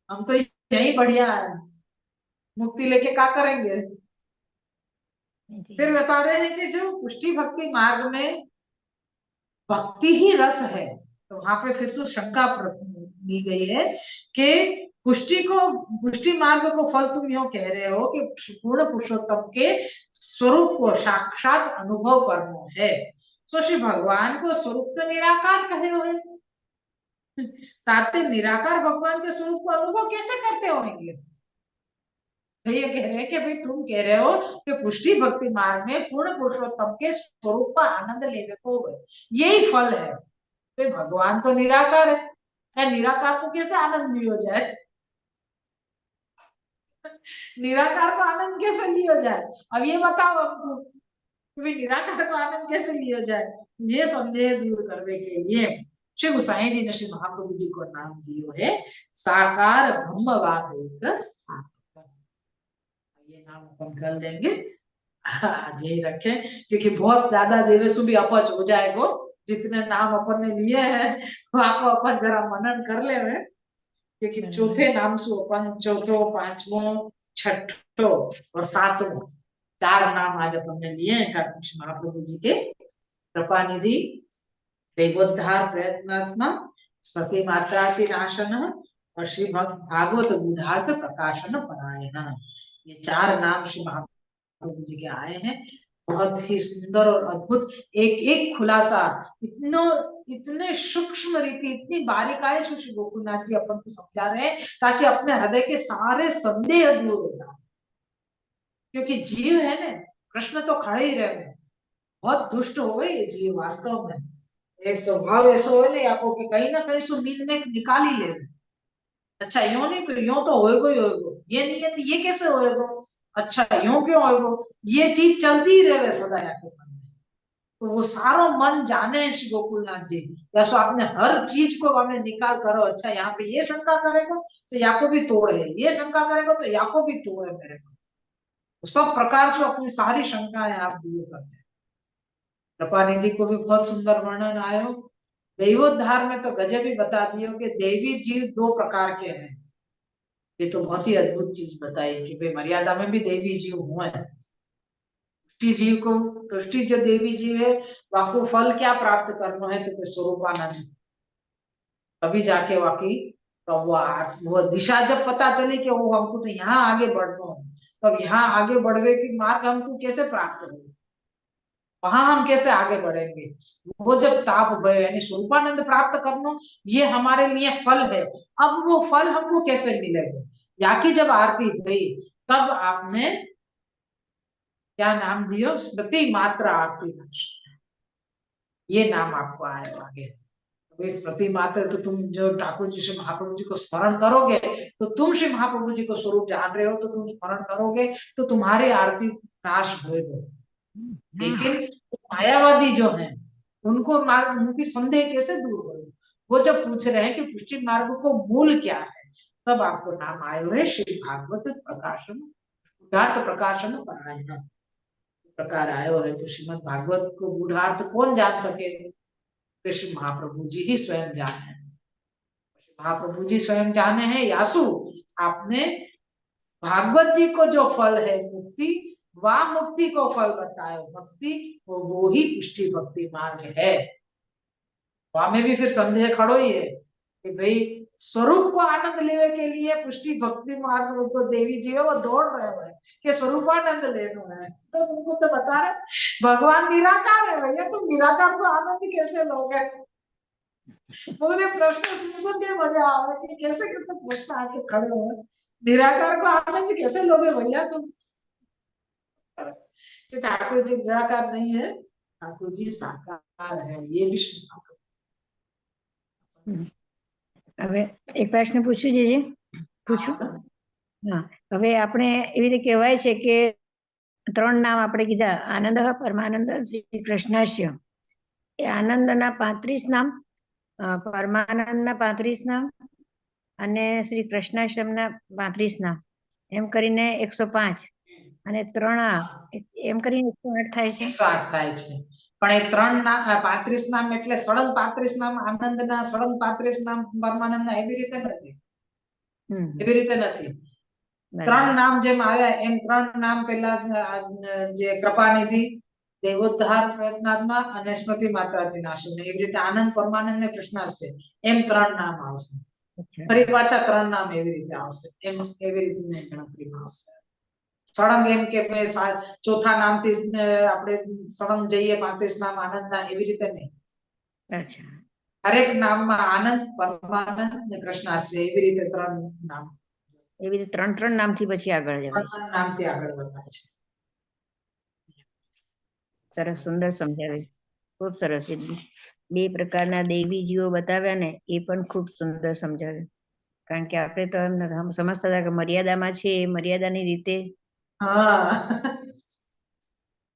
हम तो यही बढ़िया है, मुक्ति लेके क्या करेंगे। फिर बता रहे हैं कि जो पुष्टि भक्ति मार्ग में भक्ति ही रस है, तो वहां पे फिर से शंका दी गई है कि पुष्टि को, पुष्टि मार्ग को फल तुम यूं कह रहे हो कि पूर्ण पुरुषोत्तम के स्वरूप को साक्षात अनुभव करना है। तो श्री भगवान को स्वरूप तो निराकार कहे हुए, ताते निराकार भगवान के स्वरूप को अनुभव कैसे करते होंगे। ये कह रहे हैं कि भाई तुम कह रहे हो कि पुष्टि भक्ति मार्ग में पूर्ण पुरुषोत्तम के स्वरूप का आनंद लेने को यही फल है। तो भगवान तो निराकार है, निराकार को कैसे आनंद लियो जाए, निराकार को आनंद कैसे लियो जाए। अब ये बताओ हमको कि निराकार को आनंद कैसे लियो जाए। ये संदेह दूर करने के लिए श्री गोसाई जी ने श्री महाप्रभु जी को नाम दियो है साकार ब्रह्मवाद। ये नाम अपन कर लेंगे, आज यही रखें, क्योंकि बहुत ज्यादा देवेशु भी अपच हो जाएगा। जितने नाम अपन ने लिए हैं वहां अपन जरा मनन कर ले में, क्योंकि चौथे नाम से अपन चौथो, पांचवो, छठो और सातवो, चार नाम आज अपन ने लिए हैं कृष्ण महाप्रभु जी के। कृपा निधि, देवोद्धार प्रयत्नात्मा, स्मृति मात्राति नाशन और श्री भागवत गूढ़ार्थ प्रकाशन परायण, ये चार नाम श्री महाप्रभु जी के आए हैं। बहुत ही सुंदर और अद्भुत एक एक खुलासा, इतनो इतने सूक्ष्म रीति, इतनी बारीकाई से श्री गोकुलनाथ जी अपन को समझा रहे हैं ताकि अपने हृदय के सारे संदेह दूर हो जाए। क्योंकि जीव है ना, कृष्ण तो खड़े ही रहे, बहुत दुष्ट हो गए जीव वास्तव में। एक स्वभाव ऐसा हो ना आपको कि कहीं ना कहीं सो नींद में निकाल ही ले। अच्छा यूं नहीं तो यूं तो होएगो ही होएगो, ये नहीं है तो ये कैसे होएगो, अच्छा यूं क्यों होएगो, ये चीज चलती ही रहे सदा आपके मन में। तो वो सारो मन जाने हैं श्री गोकुलनाथ जी, या सो आपने हर चीज को हमें निकाल करो। अच्छा यहाँ पे ये शंका करेगा तो या को भी तोड़ है, ये शंका करेगा तो या को भी तोड़ है मेरे को। तो सब प्रकार से अपनी सारी शंकाएं आप दूर करते हैं। कृपा निधि को भी बहुत सुंदर वर्णन आयो। दैवोद्धार में तो गजब ही बता दियो कि देवी जीव दो प्रकार के हैं। ये तो बहुत ही अद्भुत चीज बताई कि भाई मर्यादा में भी देवी जीव हुए। तुष्टि जीव को, तुष्टि जो देवी जीव है वाको फल क्या प्राप्त करना है, तो स्वरूपानंद, तभी जाके वाकई तो वो दिशा जब पता चली कि वो हमको तो यहाँ आगे बढ़ना है, तब यहाँ आगे बढ़ने की मार्ग हमको कैसे प्राप्त होगा, वहां हम कैसे आगे बढ़ेंगे। वो जब ताप भय यानी स्वरूपानंद प्राप्त करना, ये हमारे लिए फल है। अब वो फल हमको कैसे मिलेगा, या की जब आरती हुई तब आपने क्या नाम दियो, स्मृति मात्र आरती। ये नाम आपको आएगा आगे। स्मृति मात्र तो तुम जो ठाकुर जी श्री महाप्रभु जी को स्मरण करोगे, तो तुम श्री महाप्रभु जी को स्वरूप जान रहे हो, तो तुम स्मरण करोगे तो तुम्हारी आरती नाश होएगा। लेकिन मायावादी जो हैं, उनको उनकी संदेह कैसे दूर हो? वो जब पूछ रहे हैं कि पुष्टि मार्ग को मूल क्या है, तब आपको नाम आए हुए श्री भागवत प्रकाशन, गूढ़ार्थ प्रकाशन पारायण प्रकार आयो है। तो श्रीमद भागवत को गूढ़ार्थ कौन जान सके? कृष्ण महाप्रभु जी ही स्वयं जाने। महाप्रभु जी स्वयं जाने हैं। यासु, आपने भागवत जी को जो फल है मुक्ति, वह मुक्ति को फल बतायो भक्ति, वो ही पुष्टि भक्ति मार्ग है। वहां में भी फिर संदेह खड़ो ही है कि भाई स्वरूप को आनंद लेने के लिए पुष्टि भक्ति मार्ग को देवी जी है वो दौड़ रहे हैं कि स्वरूपानंद लेना है। तो तुमको तो बता रहे भगवान निराकार है भैया, तुम निराकार को आनंद कैसे लोगे? मुझे प्रश्न सुन के मजा आ रहा है कि कैसे कैसे प्रश्न आके खड़े हो, निराकार को आनंद कैसे लोगे भैया तुम? ठाकुर जी निराकार नहीं है, ठाकुर जी साकार है, ये भी
હવે એક પ્રશ્ન પૂછું જીજી? પૂછું? હા, હવે આપણે એવી રીતે કહેવાય છે કે ત્રણ નામ આપણે કીધા, આનંદ, પરમાનંદ, શ્રી કૃષ્ણાસ્ય. એ આનંદના 35 નામ, પરમાનંદના 35 નામ અને શ્રી કૃષ્ણાશ્રમના 35 નામ, એમ કરીને 105 અને 3 એમ કરીને 108 થાય છે.
108 થાય છે. પણ એ 3 નામ 35 નામ એટલે સળંગ 35 નામ આનંદના, સળંગ 35 નામ પરમાનંદના, એવી રીતે નથી. એવી રીતે નથી. 3 નામ જેમ આવ્યા એમ 3 નામ પેલા જે કૃપાનિધિ, દેવોદ્ધાર પ્રયત્નાત્મા અને સ્મૃતિ માત્રાથી નાશી, એવી રીતે આનંદ, પરમાનંદ ને કૃષ્ણાસ્ય, એમ 3 નામ આવશે. ફરી પાછા 3 નામ એવી રીતે આવશે, એમ એવી રીતે ગણતરીમાં આવશે. સળંગ એમ કે ચોથા નામથી આપણે સળંગ જઈએ 35 નામ આનંદના, એવી રીતે નહીં.
અચ્છા,
હરેક નામમાં આનંદ, પરમાનંદ ને કૃષ્ણાસ્ય, એવી રીતે 3 નામ,
એવી રીતે 3 નામથી પછી આગળ જવાય છે.
નામથી આગળ વધાય છે.
સરસ, સુંદર સમજાવ્યું, ખૂબ સરસ. બે પ્રકારના દેવીજીઓ બતાવ્યા ને, એ પણ ખૂબ સુંદર સમજાવ્યું. કારણ કે આપણે તો એમ સમજતા હતા કે મર્યાદામાં છે, એ મર્યાદાની રીતે